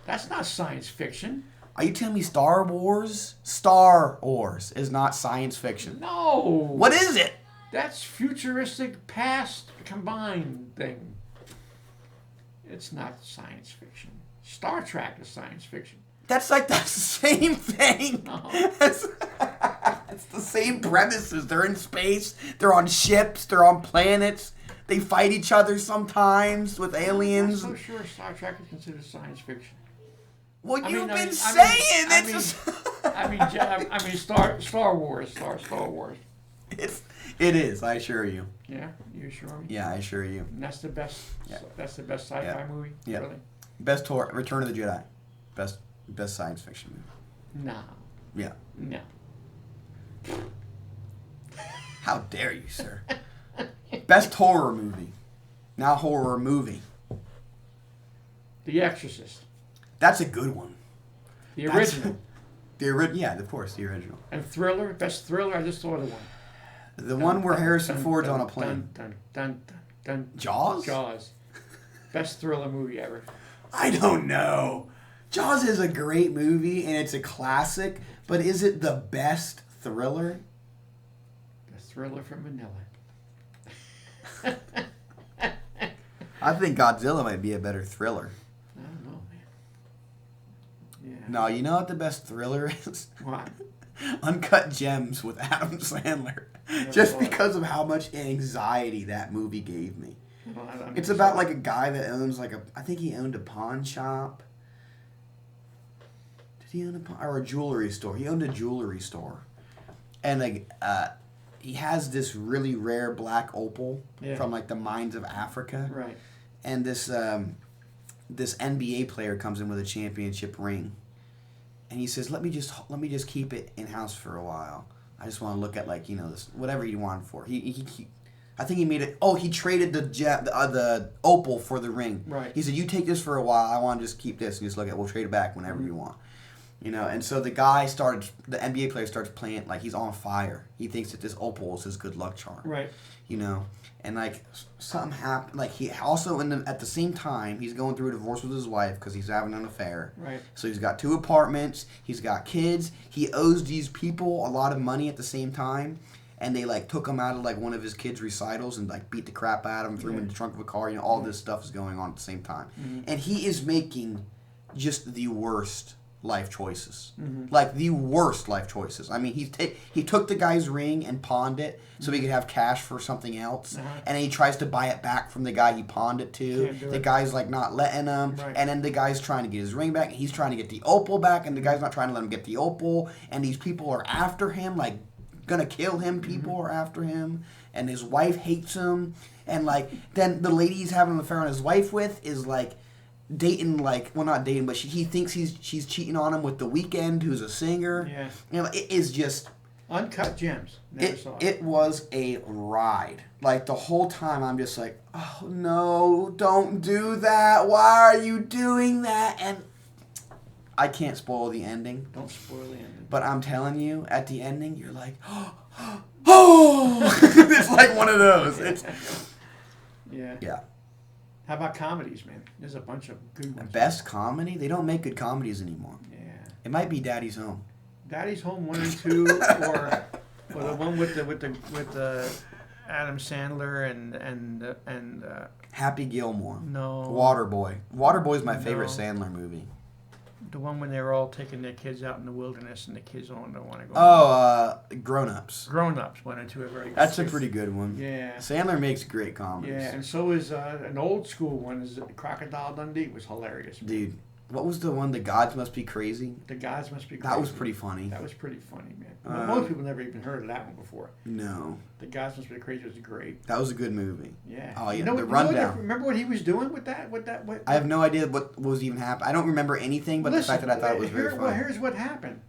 That's not science fiction. Are you telling me Star Wars? Star Wars is not science fiction. No. What is it? That's futuristic past combined thing. It's not science fiction. Star Trek is science fiction. That's like the same thing. No. It's the same premises. They're in space. They're on ships. They're on planets. They fight each other sometimes with aliens. I'm not so sure Star Trek is considered science fiction. Well, you've been saying saying it's. I mean, Star Wars. Star Wars. It is. I assure you. Yeah, you assure me. Yeah, I assure you. And that's the best. Yeah. That's the best sci-fi movie. Yeah. Really. Best Return of the Jedi. Best science fiction movie. No. Yeah. No. How dare you, sir? Best horror movie. Now horror movie. The Exorcist. That's a good one. The original. Yeah, of course, the original. And thriller, best thriller. I just thought of one. The one where Harrison Ford's on a plane. Jaws? Jaws. Best thriller movie ever. I don't know. Jaws is a great movie and it's a classic, but is it the best thriller? The thriller from Manila. I think Godzilla might be a better thriller. I don't know, man. Yeah. No, you know what the best thriller is? What? Uncut Gems with Adam Sandler. Just because of how much anxiety that movie gave me. Well, it's about like a guy that owns I think he owned a pawn shop. Did he own or a jewelry store? He owned a jewelry store. And he has this really rare black opal from like the mines of Africa. Right. And this NBA player comes in with a championship ring. And he says, let me just keep it in house for a while. I just want to look at this whatever he wanted for. I think he made it. Oh, he traded the opal for the ring. Right. He said, you take this for a while. I want to just keep this and just look at. We'll trade it back whenever you want. And so the NBA player starts playing like he's on fire. He thinks that this opal is his good luck charm. Right. And something happened. Like he also at the same time he's going through a divorce with his wife because he's having an affair. Right. So he's got 2 apartments. He's got kids. He owes these people a lot of money at the same time, and they took him out of one of his kids' recitals and beat the crap out of him, threw him in the trunk of a car. All this stuff is going on at the same time, and he is making just the worst life choices, the worst life choices. I mean, he took the guy's ring and pawned it so he could have cash for something else, and then he tries to buy it back from the guy he pawned it to. The guy's not letting him, and then the guy's trying to get his ring back, and he's trying to get the opal back, and the guy's not trying to let him get the opal, and these people are after him, gonna kill him. People are after him, and his wife hates him, and then the lady he's having an affair on his wife with is dating not dating, but he thinks she's cheating on him with The Weeknd, who's a singer. Yeah. It is just Uncut Gems. Never saw it. It was a ride. The whole time I'm just oh no, don't do that. Why are you doing that? And I can't spoil the ending. Don't spoil the ending. But I'm telling you, at the ending, you're oh, it's one of those. It's yeah. How about comedies, man? There's a bunch of good ones. Best comedy? They don't make good comedies anymore. Yeah. It might be Daddy's Home. Daddy's Home 1 and 2, or the one with the Adam Sandler and Happy Gilmore. No. Waterboy. Waterboy's my favorite Sandler movie. The one when they were all taking their kids out in the wilderness and the kids don't want to go. Oh, Grown Ups. Grown Ups 1 and 2 are very good. That's a pretty good one. Yeah. Sandler makes great comedies. Yeah, and so is an old school one. Is Crocodile Dundee was hilarious. Dude, what was the one? The Gods Must Be Crazy. The Gods Must Be Crazy. That was pretty funny. That was pretty funny, man. Most people never even heard of that one before. No. The Gods Must Be Crazy was great. That was a good movie. Yeah. Oh yeah. The Rundown. Remember what he was doing with that? I have no idea what was even happening. I don't remember anything, but the fact that I thought it was very funny. Well, here's what happened.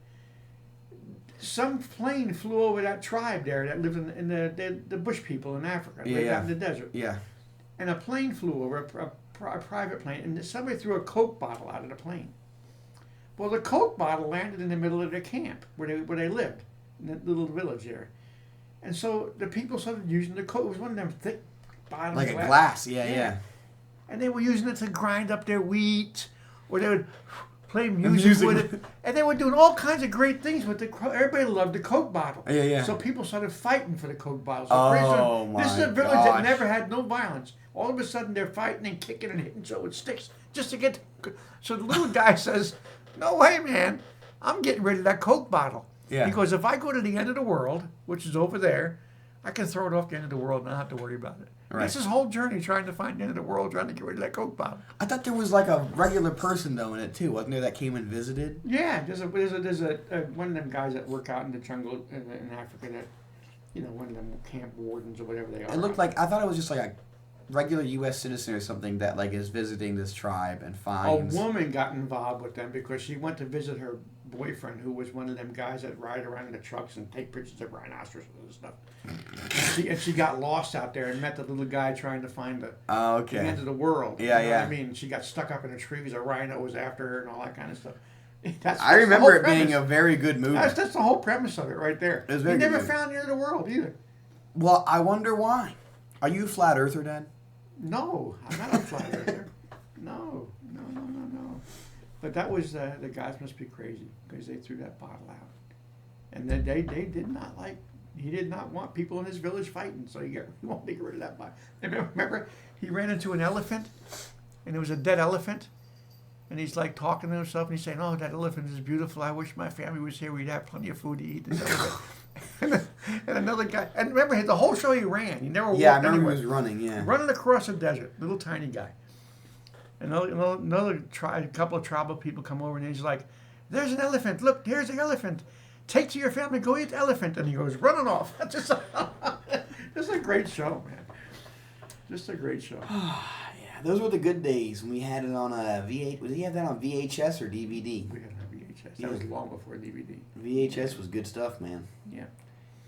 Some plane flew over that tribe there that lived in the bush people in Africa. Lived out in the desert. Yeah. And a plane flew over, a private plane, and somebody threw a Coke bottle out of the plane. Well, the Coke bottle landed in the middle of their camp where they lived, in that little village there. And so the people started using the Coke. It was one of them thick bottles. Like a glass, yeah. And they were using it to grind up their wheat, or they would play music with it. And they were doing all kinds of great things with the everybody loved the Coke bottle. Yeah. So people started fighting for the Coke bottle. So this is a village that never had no violence. All of a sudden they're fighting and kicking and hitting so with sticks just to get. So the little guy says, "No way, man! I'm getting rid of that Coke bottle." Yeah. Because if I go to the end of the world, which is over there, I can throw it off the end of the world and not have to worry about it. Right. It's his whole journey trying to find the end of the world, trying to get rid of that Coke bottle. I thought there was a regular person though in it too, wasn't there? That came and visited. Yeah, there's a one of them guys that work out in the jungle in Africa that, one of them camp wardens or whatever they are. It looked like I thought it was just like regular U.S. citizen or something that like is visiting this tribe and finds a woman got involved with them because she went to visit her boyfriend, who was one of them guys that ride around in the trucks and take pictures of rhinoceroses and stuff. And she got lost out there and met the little guy trying to find the end of the world. Yeah, you know what I mean, she got stuck up in a tree because a rhino was after her and all that kind of stuff. I remember it being a very good movie. That's the whole premise of it right there. It was very never good found the end of the world either. Well, I wonder why. Are you a flat earther, Dad? No, I'm not a flat earther. No. But that was, the guys must be crazy because they threw that bottle out. And then they did not like, he did not want people in his village fighting, so he wanted to get rid of that bottle. And remember, he ran into an elephant, and it was a dead elephant. And he's like talking to himself, and he's saying, "Oh, that elephant is beautiful. I wish my family was here. We'd have plenty of food to eat." And another guy, and remember, the whole show he ran. He never walked anywhere. I remember he was running, running across the desert, little tiny guy. And another couple of tribal people come over, and he's like, "There's an elephant. Look, here's the elephant. Take to your family. Go eat the elephant." And he goes running off. Just a great show, man. Just a great show. Those were the good days when we had it on a VH. Did you have that on VHS or DVD? We had it on VHS. That was long before DVD. VHS was good stuff, man. Yeah.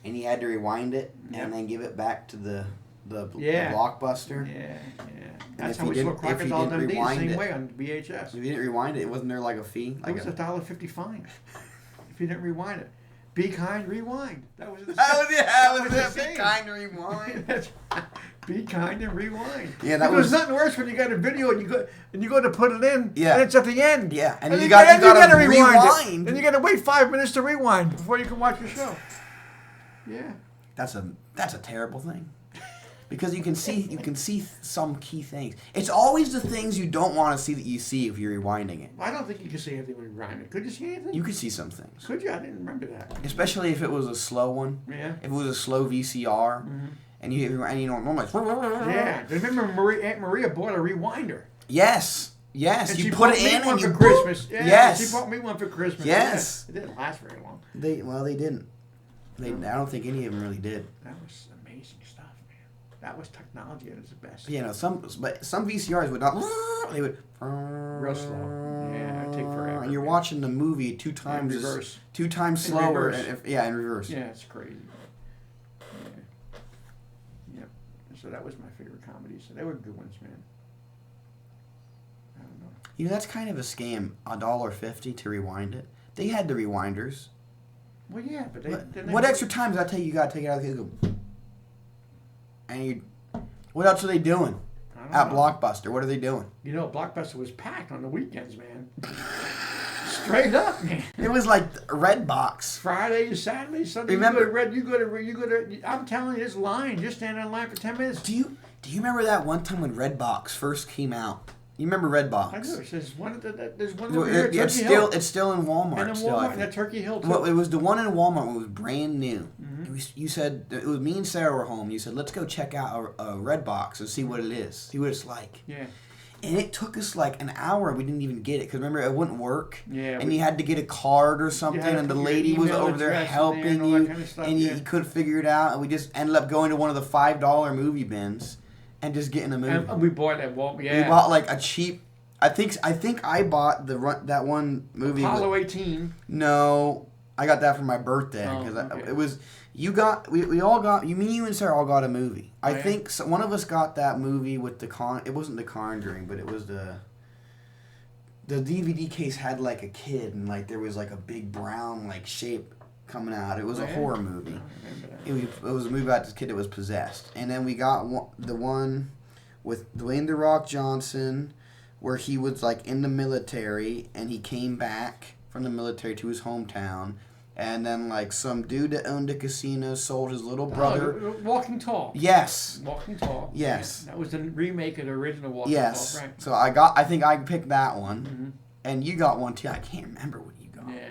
And you had to rewind it and then give it back to the Blockbuster. Yeah. That's how we saw Crocodile Dundee the same way on VHS. If you didn't rewind it, wasn't there like a fee? It was $1.50 fine if you didn't rewind it. Be kind, rewind. That was it. Be kind, rewind. Be kind and rewind. Yeah, There's nothing worse when you got a video and you go to put it in. Yeah. And it's at the end. Yeah, and you got to rewind it. And you got to wait 5 minutes to rewind before you can watch your show. Yeah. That's a terrible thing. Because you can see some key things. It's always the things you don't want to see that you see if you're rewinding it. I don't think you can see anything when you rewind it. Could you see anything? You could see some things. Could you? I didn't remember that. Especially if it was a slow one. Yeah. If it was a slow VCR, and you normally. Yeah. Remember, Aunt Maria bought a rewinder. Yes. Yes. And you she put it in and you for Christmas. Yeah, yes. She bought me one for Christmas. Yes. Yeah. It didn't last very long. They didn't. I don't think any of them really did. That was amazing stuff, man. That was technology at its best. You know, some VCRs would not. They would. Real slow. Yeah, it'd take forever. And you're watching the movie two times in reverse. 2 times slower. In reverse. Yeah, it's crazy. Yeah. Yep. So that was my favorite comedy. So they were good ones, man. I don't know. You know, that's kind of a scam. $1.50 to rewind it. They had the rewinders. Well, yeah, but what extra time does that take? You got to take it out of the case. And what else are they doing at Blockbuster? What are they doing? You know, Blockbuster was packed on the weekends, man. Straight up, man. It was like Redbox. Friday, Saturday, Sunday. Remember, you go to. I'm telling you, this line. Just stand in line for 10 minutes. Do you remember that one time when Redbox first came out? You remember Redbox? I do. There's one It's still in Walmart. And in Walmart, and at Turkey Hill too. Well, it was the one in Walmart. It was brand new. Mm-hmm. You said it was me and Sarah were home. You said let's go check out a Redbox and see what it is, see what it's like. Yeah. And it took us like an hour. We didn't even get it because remember it wouldn't work. Yeah. And you had to get a card or something, and the lady was over there helping you, kind of stuff, and you couldn't figure it out. And we just ended up going to one of the $5 movie bins. And just getting a movie. And we bought that Walmart. Yeah. We bought like a cheap. I think I bought that one movie. Apollo 18. No, I got that for my birthday because it was. You got we all got you. Me, you, and Sarah all got a movie. I think one of us got that movie with the It wasn't The Conjuring, but it was the DVD case had like a kid and like there was like a big brown like shape coming out. It was a horror movie. It was a movie about this kid that was possessed. And then we got the one with Dwayne "The Rock" Johnson where he was like in the military and he came back from the military to his hometown. And then like some dude that owned a casino sold his little brother. Walking Tall. Yes. Walking Tall. Yes. Yeah. That was the remake of the original Walking Tall. Right. So I think I picked that one. Mm-hmm. And you got one too. I can't remember what you got. Yeah.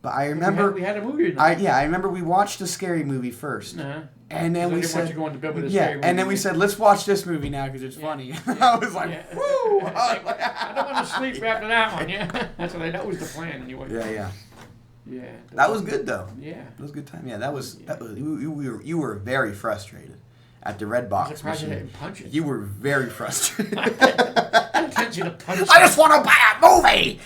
But I remember we had a movie night. I remember we watched a scary movie first, and then we said, "Going to bed with a scary movie." And then we said, "Let's watch this movie now because it's funny." I was like, "Woo!" I don't want to sleep after that one. Yeah, that was the plan anyway. Yeah. That was good though. Yeah, it was a good time. Yeah, that was you were very frustrated, at the Red Box I'm surprised machine. I didn't punch it. You were very frustrated. I didn't you to punch I just want to buy a movie.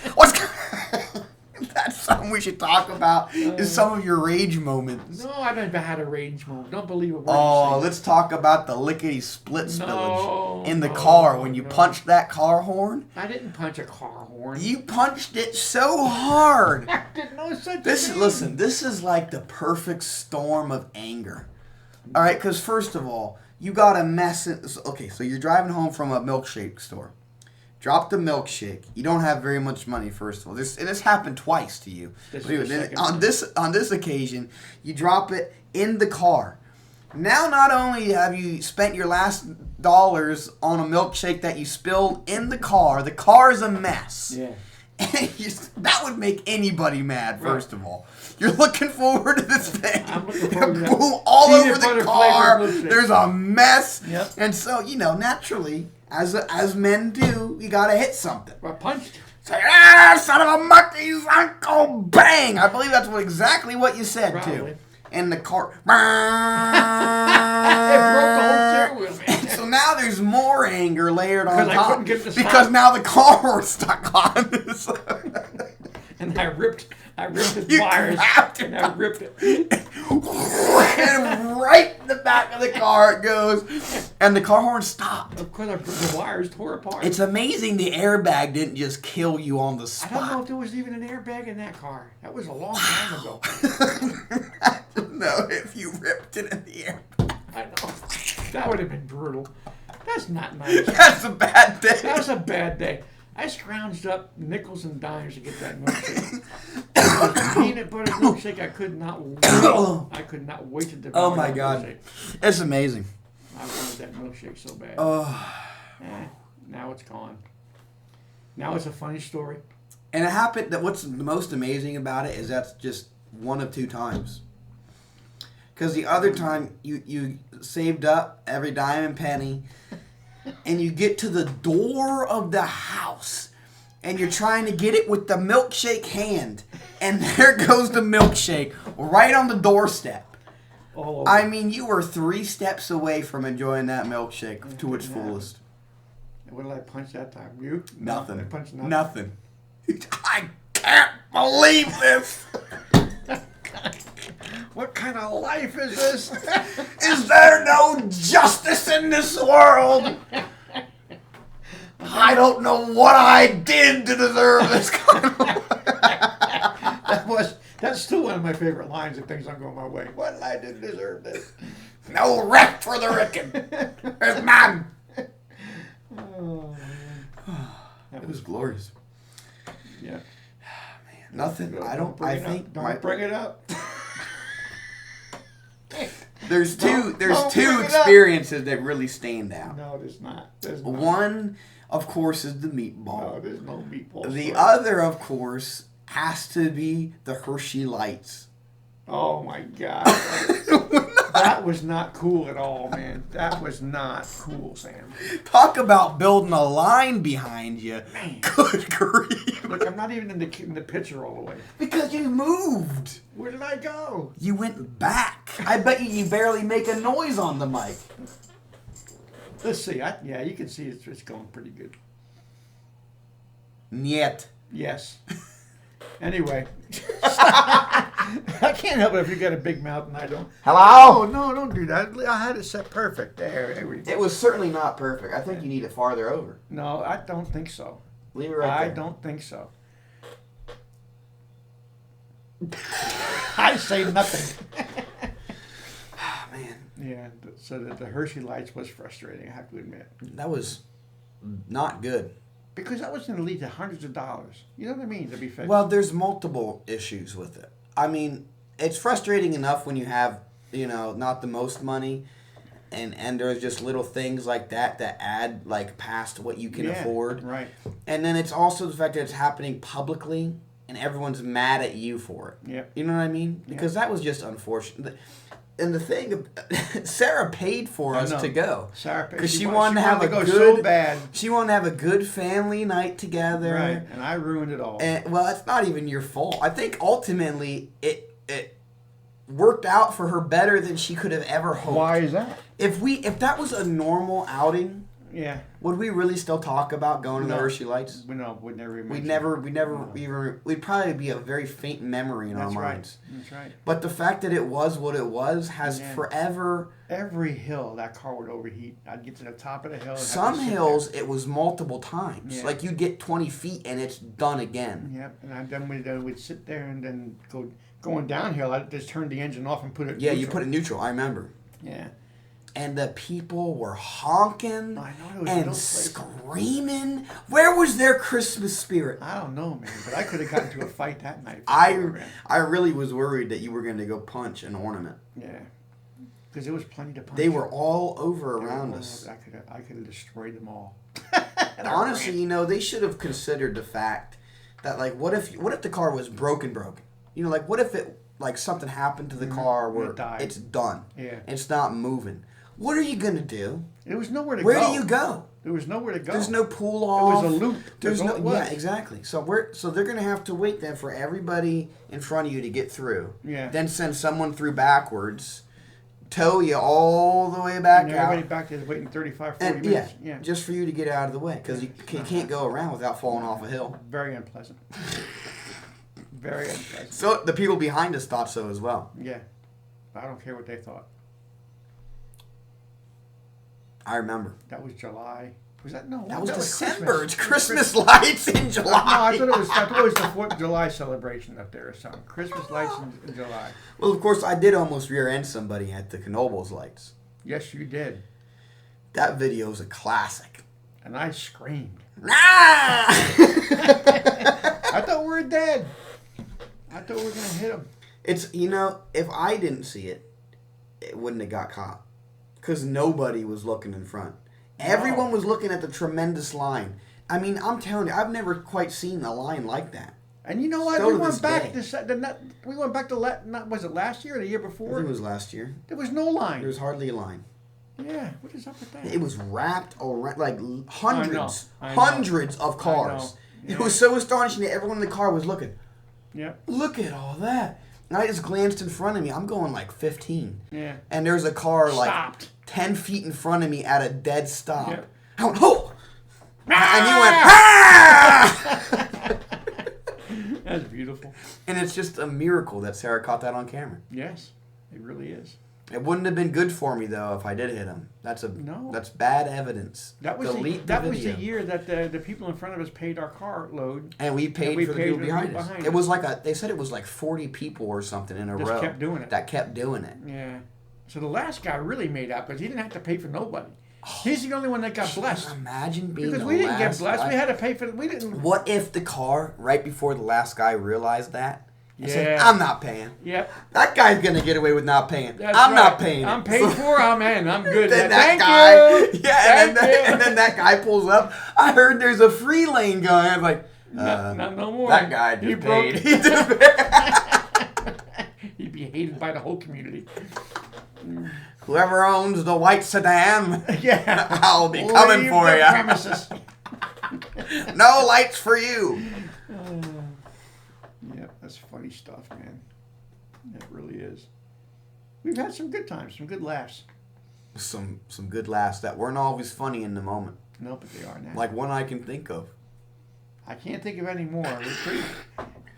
That's something we should talk about. Is some of your rage moments. No, I never had a rage moment. Don't believe a word Oh, you say. let's talk about the lickety split spillage in the car when you punched that car horn. I didn't punch a car horn. You punched it so hard. I didn't know such a thing. Listen, this is like the perfect storm of anger. All right, because first of all, you got a mess. Okay, so you're driving home from a milkshake store. Drop the milkshake. You don't have very much money, first of all. This happened twice to you. On this occasion, you drop it in the car. Now, not only have you spent your last dollars on a milkshake that you spilled in the car is a mess. Yeah. That would make anybody mad, first of all. You're looking forward to this thing. I'm looking forward to Boom, all over the car. Milkshake. There's a mess. Yep. And so, naturally, as men do, you got to hit something. I punched. Say, son of a monkey's uncle, bang! I believe that's exactly what you said, Probably. too. And the car... It broke the whole steering wheel, man. So now there's more anger layered on I top. couldn't get it to stop. Because now the car was stuck on this. And I ripped his You wires. grabbed it. And I ripped it. And right in the back of the car it goes. And the car horn stopped. Of course, the wires tore apart. It's amazing the airbag didn't just kill you on the I spot. don't know if there was even an airbag in that car. That was a long time ago. I don't know if you ripped it in the air. I know. That would have been brutal. That's not nice. That's a bad day. That was a bad day. I scrounged up nickels and dimes to get that milkshake. Peanut butter milkshake. I could not wait. I could not wait to devour. Oh my that God. milkshake. It's amazing. I wanted that milkshake so bad. Oh. Now it's gone. Now it's a funny story. And it happened. What's the most amazing about it is that's just one of two times. Because the other time you saved up every dime and penny, and you get to the door of the house, and you're trying to get it with the milkshake hand, and there goes the milkshake right on the doorstep. Oh. I mean, you were 3 steps away from enjoying that milkshake to its fullest. What did I punch that time? You? Nothing. I punched nothing. Nothing. I can't believe this. What kind of life is this? Is there no justice in this world? I don't know what I did to deserve this kind of That's still one of my favorite lines of things I'm going my way. What did I do to deserve this? No rest for the wicked. There's none. Oh, It was glorious. yeah. Man, nothing. Don't bring it up. There's two bring it up. experiences that really stand out. No, there's not. There's not. One, of course, is the meatball. No, there's no meatball. The other, of course, has to be the Hershey Lights. Oh my God. That was not cool at all, man. That was not cool, Sam. Talk about building a line behind you. Man. Good grief. Look, I'm not even in the picture all the way. Because you moved. Where did I go? You went back. I bet you barely make a noise on the mic. Let's see. Yeah, you can see it's going pretty good. Niet. Yes. Anyway. I can't help it if you got a big mouth and I don't. Hello? Oh, no, don't do that. I had it set perfect. There we go. It was certainly not perfect. I think you need it farther over. No, I don't think so. Leave it right there. I don't think so. I say nothing. Oh, man. Yeah, so the Hershey Lights was frustrating, I have to admit. That was not good. Because that was going to lead to hundreds of dollars. You know what I mean? To be fixed. Well, there's multiple issues with it. I mean, it's frustrating enough when you have, not the most money, and there's just little things like that add past what you can afford. Right. And then it's also the fact that it's happening publicly, and everyone's mad at you for it. Yeah. You know what I mean? Because that was just unfortunate. And the thing, Sarah paid for us to go. Sarah paid because she wanted to have a good, so bad. She wanted to have a good family night together. Right, and I ruined it all. And well, it's not even your fault. I think ultimately it worked out for her better than she could have ever hoped. Why is that? If that was a normal outing, yeah, would we really still talk about going to the Hershey Lights? No, we'd never. We'd probably be a very faint memory in our minds. That's right. But the fact that it was what it was has forever. Every hill that car would overheat. I'd get to the top of the hill. Some hills it was multiple times. Yeah. Like you'd get 20 feet and it's done again. Yep, and then we'd sit there and then going downhill. I'd just turn the engine off and put it. Yeah, neutral. you put it neutral. I remember. Yeah. And the people were honking and screaming. Where was their Christmas spirit? I don't know, man. But I could have gotten into a fight that night. I really was worried that you were going to go punch an ornament. Yeah. Because there was plenty to punch. They were all over around us. I could have destroyed them all. Honestly, they should have considered the fact that, like, what if the car was broken? Like, what if it, like, something happened to the car where it's done? Yeah. It's not moving. What are you going to do? There was nowhere to go. Where do you go? There was nowhere to go. There's no pull off. It was a loop. There's no. Yeah, exactly. So they're going to have to wait then for everybody in front of you to get through. Yeah. Then send someone through backwards, tow you all the way back and out. Everybody back there waiting 35, 40 minutes. Yeah, just for you to get out of the way because you can't go around without falling off a hill. Very unpleasant. Very unpleasant. So the people behind us thought so as well. Yeah. I don't care what they thought. I remember. That was July. Was that? No. That was Christmas. December. It's Christmas lights in July. No, I thought it was the 4th of July celebration up there or something. Christmas lights in July. Well, of course, I did almost rear-end somebody at the Knoebels lights. Yes, you did. That video is a classic. And I screamed. Ah! I thought we were dead. I thought we were going to hit him. It's, if I didn't see it, it wouldn't have got caught. Because nobody was looking in front. Everyone was looking at the tremendous line. I mean, I'm telling you, I've never quite seen a line like that. And you know what? We went back to was it last year or the year before? I think it was last year. There was no line. There was hardly a line. Yeah, what is up with that? It was wrapped around, like hundreds of cars. Yeah. It was so astonishing that everyone in the car was looking. Yeah. Look at all that. And I just glanced in front of me. I'm going like 15. Yeah. And there's a car stopped. 10 feet in front of me at a dead stop. Yeah. I went, oh! And you went, ah! That's beautiful. And it's just a miracle that Sarah caught that on camera. Yes, it really is. It wouldn't have been good for me though if I did hit him. That's bad evidence. That was the year that the people in front of us paid our car load, and we paid for the people behind us. It was they said it was like 40 people or something in a row. Kept doing it. That kept doing it. Yeah. So the last guy really made out because he didn't have to pay for nobody. He's the only one that got blessed. Imagine being because we didn't get blessed. We had to pay for. We didn't. What if the car right before the last guy realized that? Yeah. Said, I'm not paying. Yep. That guy's gonna get away with not paying. That's I'm right. not paying. I'm paid for. I'm in. I'm good. Then Thank you. Yeah. And then that guy pulls up. I heard there's a free lane going. I was like, no more. That guy just paid. He'd be hated by the whole community. Whoever owns the white sedan, yeah, I'll be coming for you. Premises. No lights for you. Yeah, that's funny stuff, man. It really is. We've had some good times, some good laughs. Some good laughs that weren't always funny in the moment. No, but they are now. Like one I can think of. I can't think of any more.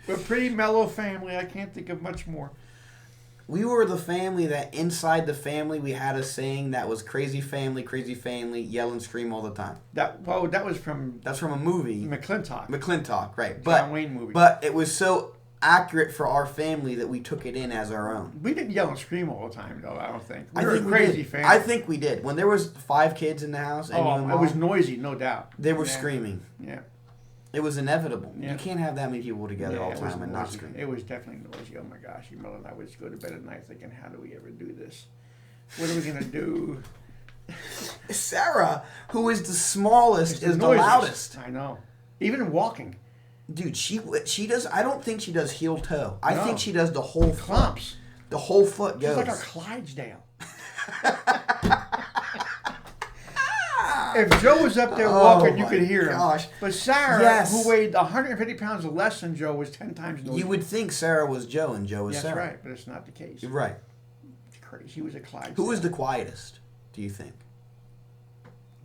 We're a pretty mellow family. I can't think of much more. We were the family that inside the family we had a saying that was crazy family, yell and scream all the time. That's from a movie. McClintock, right. John Wayne movie. But it was so accurate for our family that we took it in as our own. We didn't yell and scream all the time, though, I don't think. We were a crazy family. I think we did. When there was 5 kids in the house. And it was noisy, no doubt. They were screaming. Yeah. It was inevitable. Yeah. You can't have that many people together all the time and not scream. It was definitely noisy. Oh my gosh, Mel and I would go to bed at night thinking, how do we ever do this? What are we going to do? Sarah, who is the smallest, is the loudest. I know. Even walking. Dude, she does, I don't think she does heel toe. I think she does the whole clumps. The whole foot goes. She's like a Clydesdale. If Joe was up there walking, you could hear him. But Sarah, who weighed 150 pounds less than Joe, was 10 times noisier. You would think Sarah was Joe and Joe was Sarah. That's right, but it's not the case. You're right. It's crazy. She was a Clyde. Who was the quietest, do you think?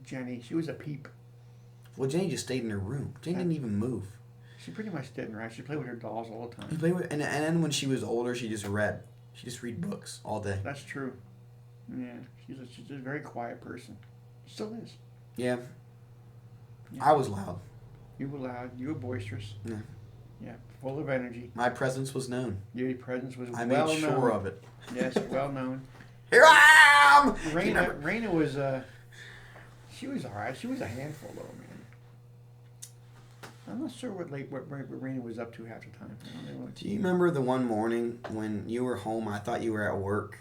Jenny. She was a peep. Well, Jenny just stayed in her room. Jenny didn't even move. She pretty much didn't, right? She played with her dolls all the time. She played with, and then when she was older, she just read. She just read books all day. That's true. Yeah, she's a very quiet person. She still is. Yeah. I was loud. You were loud. You were boisterous. Yeah. Yeah, full of energy. My presence was known. Your presence was I well made sure of it. Yes, well known. Here I am! Raina was, she was all right. She was a handful, though, man. I'm not sure what Raina was up to half the time. Do you remember the one morning when you were home? I thought you were at work,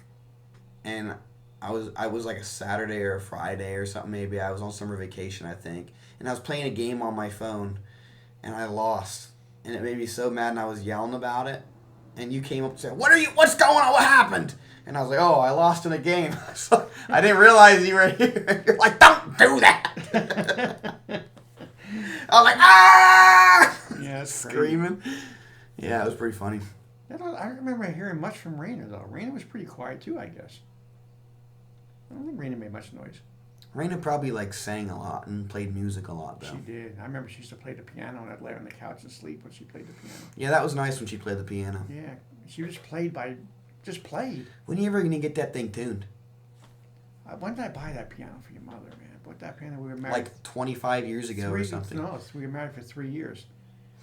and I was like a Saturday or a Friday or something. Maybe I was on summer vacation, I think, and I was playing a game on my phone, and I lost, and it made me so mad, and I was yelling about it. And you came up and said, "What's going on? What happened?" And I was like, "Oh, I lost in a game." So I didn't realize you were here. You're like, "Don't do that." I was like, "Ah!" Yeah, screaming. Crazy. Yeah, it was pretty funny. I don't remember hearing much from Raina, though. Raina was pretty quiet, too, I guess. I don't think Raina made much noise. Raina probably, sang a lot and played music a lot, though. She did. I remember she used to play the piano, and I'd lay on the couch and sleep when she played the piano. Yeah, that was nice when she played the piano. Yeah. She just played. When are you ever going to get that thing tuned? When did I buy that piano for your mother, man? I bought that piano. We were married. 25 years ago or something. No, we were married for 3 years.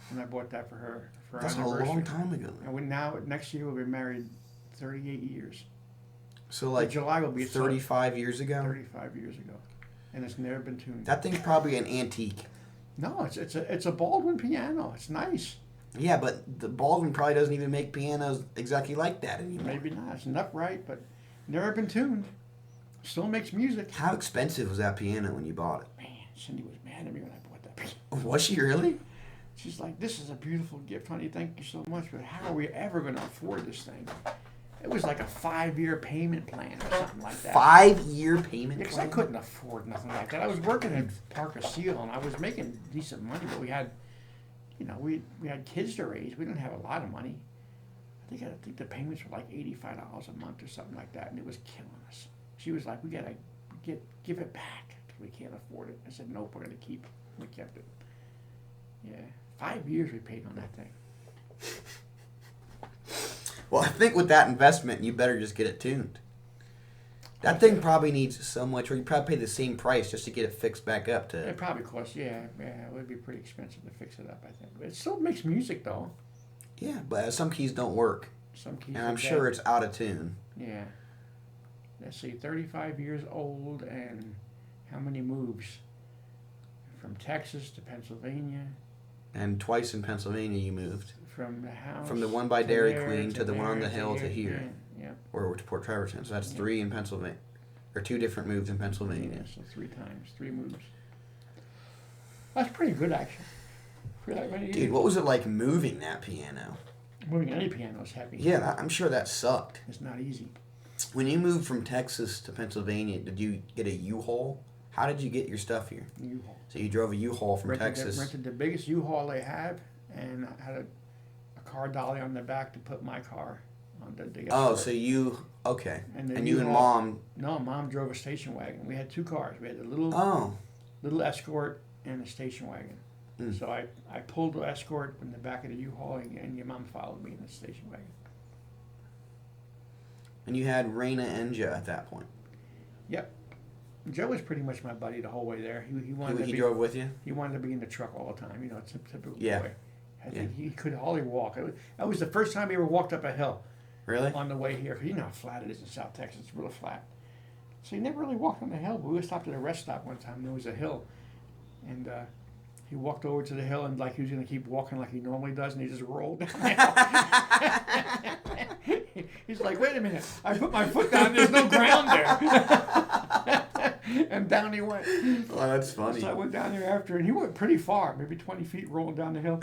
And I bought that for her. That's a long time ago. And next year we'll be married 38 years. So July will be 35 years ago? 35 years ago. And it's never been tuned. That thing's probably an antique. No, it's a Baldwin piano. It's nice. Yeah, but the Baldwin probably doesn't even make pianos exactly like that anymore. Maybe not. It's an upright, but never been tuned. Still makes music. How expensive was that piano when you bought it? Man, Cindy was mad at me when I bought that piano. Was she really? She's like, "This is a beautiful gift, honey. Thank you so much, but how are we ever going to afford this thing?" It was like a 5-year payment plan or something like that. 5-year payment plan? Because I couldn't afford nothing like that. I was working at Parker Seal, and I was making decent money, but we had, we had kids to raise. We didn't have a lot of money. I think the payments were like $85 a month or something like that, and it was killing us. She was like, "We gotta give it back. We can't afford it." I said, "Nope, we're gonna keep it." We kept it. Yeah, 5 years we paid on that thing. Well, I think with that investment, you better just get it tuned. That thing probably needs so much, or you probably pay the same price just to get it fixed back up to. It probably costs, it would be pretty expensive to fix it up, I think. But it still makes music, though. Yeah, but some keys don't work. Some keys. And I'm sure it's out of tune. Yeah. Let's see, 35 years old, and how many moves? From Texas to Pennsylvania. And twice in Pennsylvania you moved. From the house. From the one by Dairy Queen to the one on the hill to here. Yeah. Or to Port Trevorton. So that's 3 in Pennsylvania. Or 2 different moves in Pennsylvania. Yeah, so 3 times, 3 moves. That's pretty good, actually. For that many years. Dude, what was it like moving that piano? Moving any piano is heavy. Yeah, I'm sure that sucked. It's not easy. When you moved from Texas to Pennsylvania, did you get a U-Haul? How did you get your stuff here? U-Haul. So you drove a U-Haul from Texas. Rented the biggest U-Haul they have, and I had a car dolly on the back to put my car on the Oh, so you, okay. And you and Mom. No, Mom drove a station wagon. We had 2 cars. We had a little Escort and a station wagon. Mm. So I pulled the Escort in the back of the U-Haul, and your mom followed me in the station wagon. And you had Raina and Joe at that point. Yep. Joe was pretty much my buddy the whole way there. He drove with you? He wanted to be in the truck all the time. It's a typical boy. I think he could hardly walk. That was the first time he ever walked up a hill. Really? On the way here. You know how flat it is in South Texas. It's real flat. So he never really walked on the hill. But we stopped at a rest stop one time. There was a hill. And he walked over to the hill, and like he was going to keep walking like he normally does, and he just rolled down the hill. He's like, "Wait a minute. I put my foot down. There's no ground there." And down he went. Oh, that's funny. So I went down there after, and he went pretty far, maybe 20 feet rolling down the hill.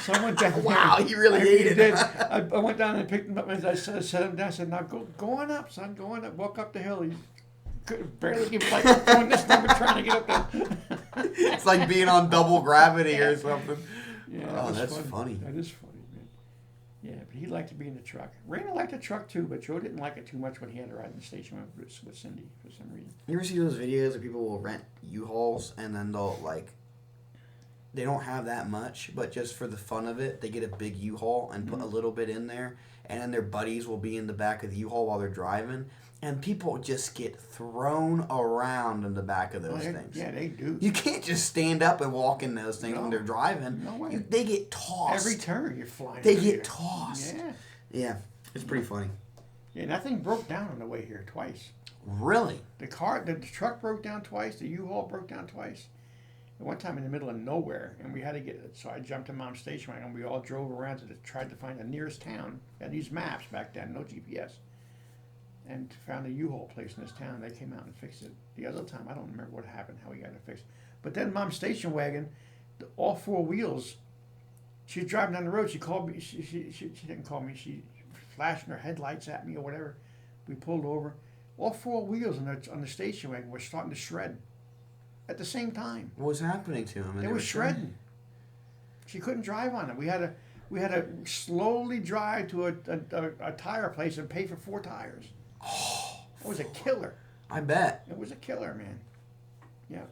So I went down. Wow, he really hated it. I went down and picked him up, and I set him down. I said, "Now go on up, son. Go on up. Walk up the hill." He Could barely get like going this number trying to get up there. It's like being on double gravity or something. Yeah, that's funny. That is funny, man. Yeah, but he liked to be in the truck. Raina liked the truck too, but Joe didn't like it too much when he had to ride in the station with Cindy for some reason. You ever see those videos where people will rent U-Hauls and then they'll they don't have that much, but just for the fun of it, they get a big U-Haul and put a little bit in there, and then their buddies will be in the back of the U-Haul while they're driving, and people just get thrown around in the back of those things. Yeah, they do. You can't just stand up and walk in those things when they're driving. No way. They get tossed. Every turn you're flying. They get tossed. Yeah. Yeah, it's pretty funny. Yeah, nothing broke down on the way here twice. Really? The truck broke down twice. The U-Haul broke down twice. And one time in the middle of nowhere, and we had to get it. So I jumped in Mom's station wagon, and we all drove around to tried to find the nearest town. We had these maps back then, no GPS. And found a U-Haul place in this town. They came out and fixed it. The other time, I don't remember what happened, how we got it fixed. But then Mom's station wagon, all four wheels, she was driving down the road. She called me. She didn't call me. She flashing her headlights at me or whatever. We pulled over. All four wheels on the station wagon were starting to shred at the same time. What was happening to them? They were shredding. She couldn't drive on them. We had to slowly drive to a tire place and pay for 4 tires. Oh, it was a killer. I bet. It was a killer, man. Yeah.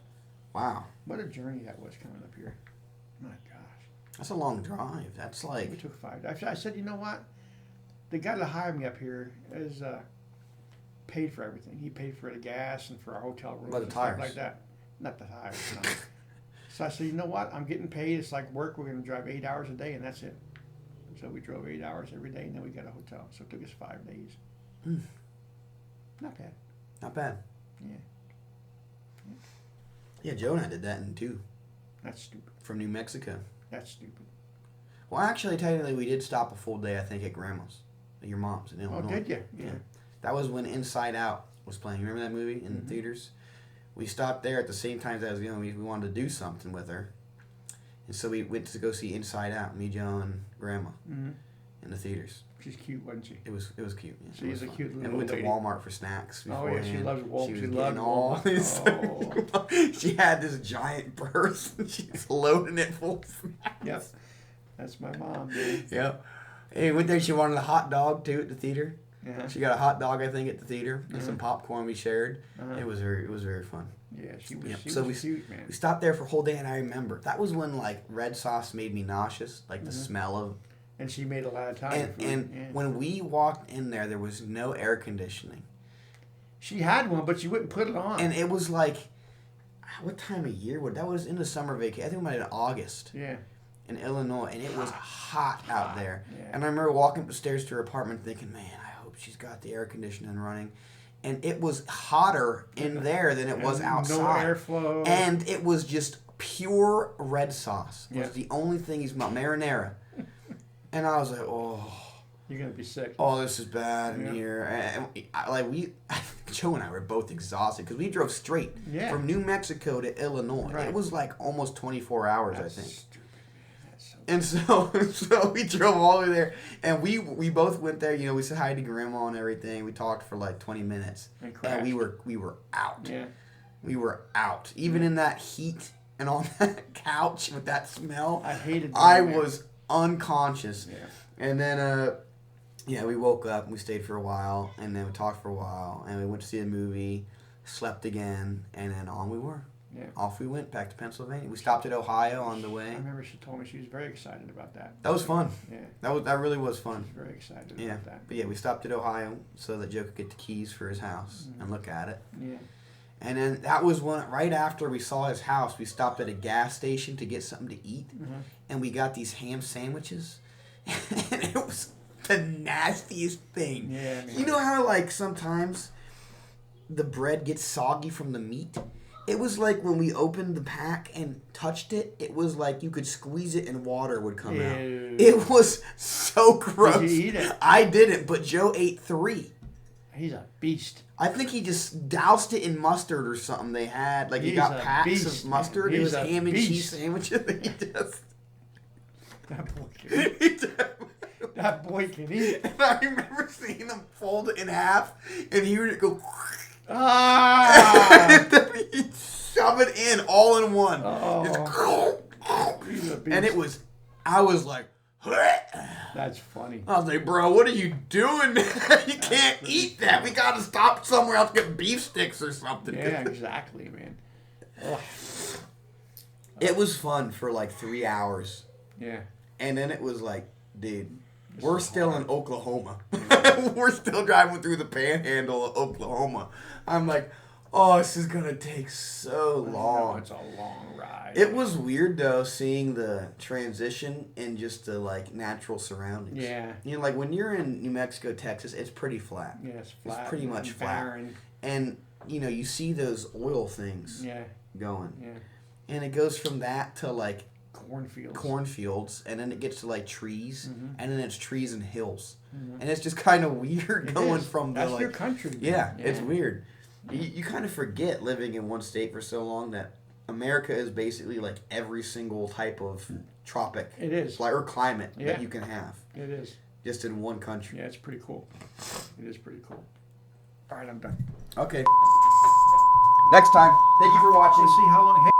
Wow. What a journey that was coming up here. My gosh. That's a long drive. That's like... We took 5. I said, you know what? The guy that hired me up here is paid for everything. He paid for the gas and for our hotel rooms and stuff like that. Not the tires, no. So I said, you know what? I'm getting paid. It's like work. We're going to drive 8 hours a day, and that's it. So we drove 8 hours every day, and then we got a hotel. So it took us 5 days. Not bad. Not bad. Yeah. Yeah, Joe and I did that in 2. That's stupid. From New Mexico. That's stupid. Well, actually, technically, we did stop a full day, I think, at Grandma's. At your mom's in Illinois. Oh, did you? Yeah. That was when Inside Out was playing. Remember that movie in the theaters? We stopped there at the same time as I was going. We wanted to do something with her. And so we went to go see Inside Out, me, Joe, and Grandma in the theaters. She's cute, wasn't she? It was cute. Yeah, she is a cute little And we went lady. to Walmart for snacks beforehand. Oh, yeah, she loves Walmart. She loved Walmart. Oh. She had this giant purse, and she's loading it full of snacks. Yep. That's my mom, dude. Yep. Hey, went there. She wanted a hot dog, too, at the theater. Uh-huh. She got a hot dog, I think, at the theater, and some popcorn we shared. It was very fun. Yeah, she was, yep. she so was cute, man. We stopped there for a whole day, and I remember that was when red sauce made me nauseous, the smell of. And she made a lot of time. And when we walked in there was no air conditioning. She had one, but she wouldn't put it on. And it was what time of year that was in the summer vacation? I think we might have been August. Yeah. In Illinois, and it was hot out there. Yeah. And I remember walking up the stairs to her apartment thinking, man, I hope she's got the air conditioning running. And it was hotter in there than it was outside. No airflow. And it was just pure red sauce. It was the only thing he's about, marinara. And I was like, oh. You're going to be sick. Oh, this is bad in here. And Joe and I were both exhausted because we drove straight from New Mexico to Illinois. Right. It was almost 24 hours, I think. Stupid, man. That's so and so we drove all the way there, and we both went there. We said hi to Grandma and everything. We talked for 20 minutes, and we were out. Yeah, we were out. Even in that heat and on that couch with that smell, I hated. I was unconscious. Yeah, and then we woke up and we stayed for a while, and then we talked for a while, and we went to see a movie, slept again, and then on we were. Yeah. Off we went back to Pennsylvania. We stopped at Ohio on the way. I remember she told me she was very excited about that. That was fun. Yeah. That really was fun. She was very excited about that. But yeah, we stopped at Ohio so that Joe could get the keys for his house and look at it. Yeah. And then that was right after we saw his house, we stopped at a gas station to get something to eat. And we got these ham sandwiches. And it was the nastiest thing. Yeah, man. You know how sometimes the bread gets soggy from the meat? It was like when we opened the pack and touched it, it was like you could squeeze it and water would come out. It was so gross. Did you eat it? I didn't, but Joe ate 3. He's a beast. I think he just doused it in mustard or something they had. He got packs of mustard. It was ham and cheese sandwiches. He just... That boy can eat. That boy can eat. And I remember seeing him fold it in half, and he would go... Ah! You shove it in all in one. Oh. And I was like, that's funny. I was like, bro, what are you doing? You can't eat that. We got to stop somewhere else to get beef sticks or something. Yeah, exactly, man. Ugh. It was fun for like 3 hours. Yeah. And then it was like, dude, we're still in Oklahoma. We're still driving through the panhandle of Oklahoma. I'm like, oh, this is going to take so long. It's a long ride. It was weird, though, seeing the transition in just the, like, natural surroundings. Yeah. You know, like, when you're in New Mexico, Texas, it's pretty flat. Yeah, it's flat. It's pretty much flat. Barren. And, you know, you see those oil things going. Yeah. And it goes from that to, like, cornfields, and then it gets to like trees, and then it's trees and hills, Mm-hmm. and it's just kind of weird going from the that's like your country. yeah, it's weird. You kind of forget living in one state for so long that America is basically like every single type of tropic It is. or climate that you can have. It is Just in one country. Yeah, it's pretty cool. It is pretty cool. All right, I'm done. Okay. Next time. Thank you for watching. Let's see how long.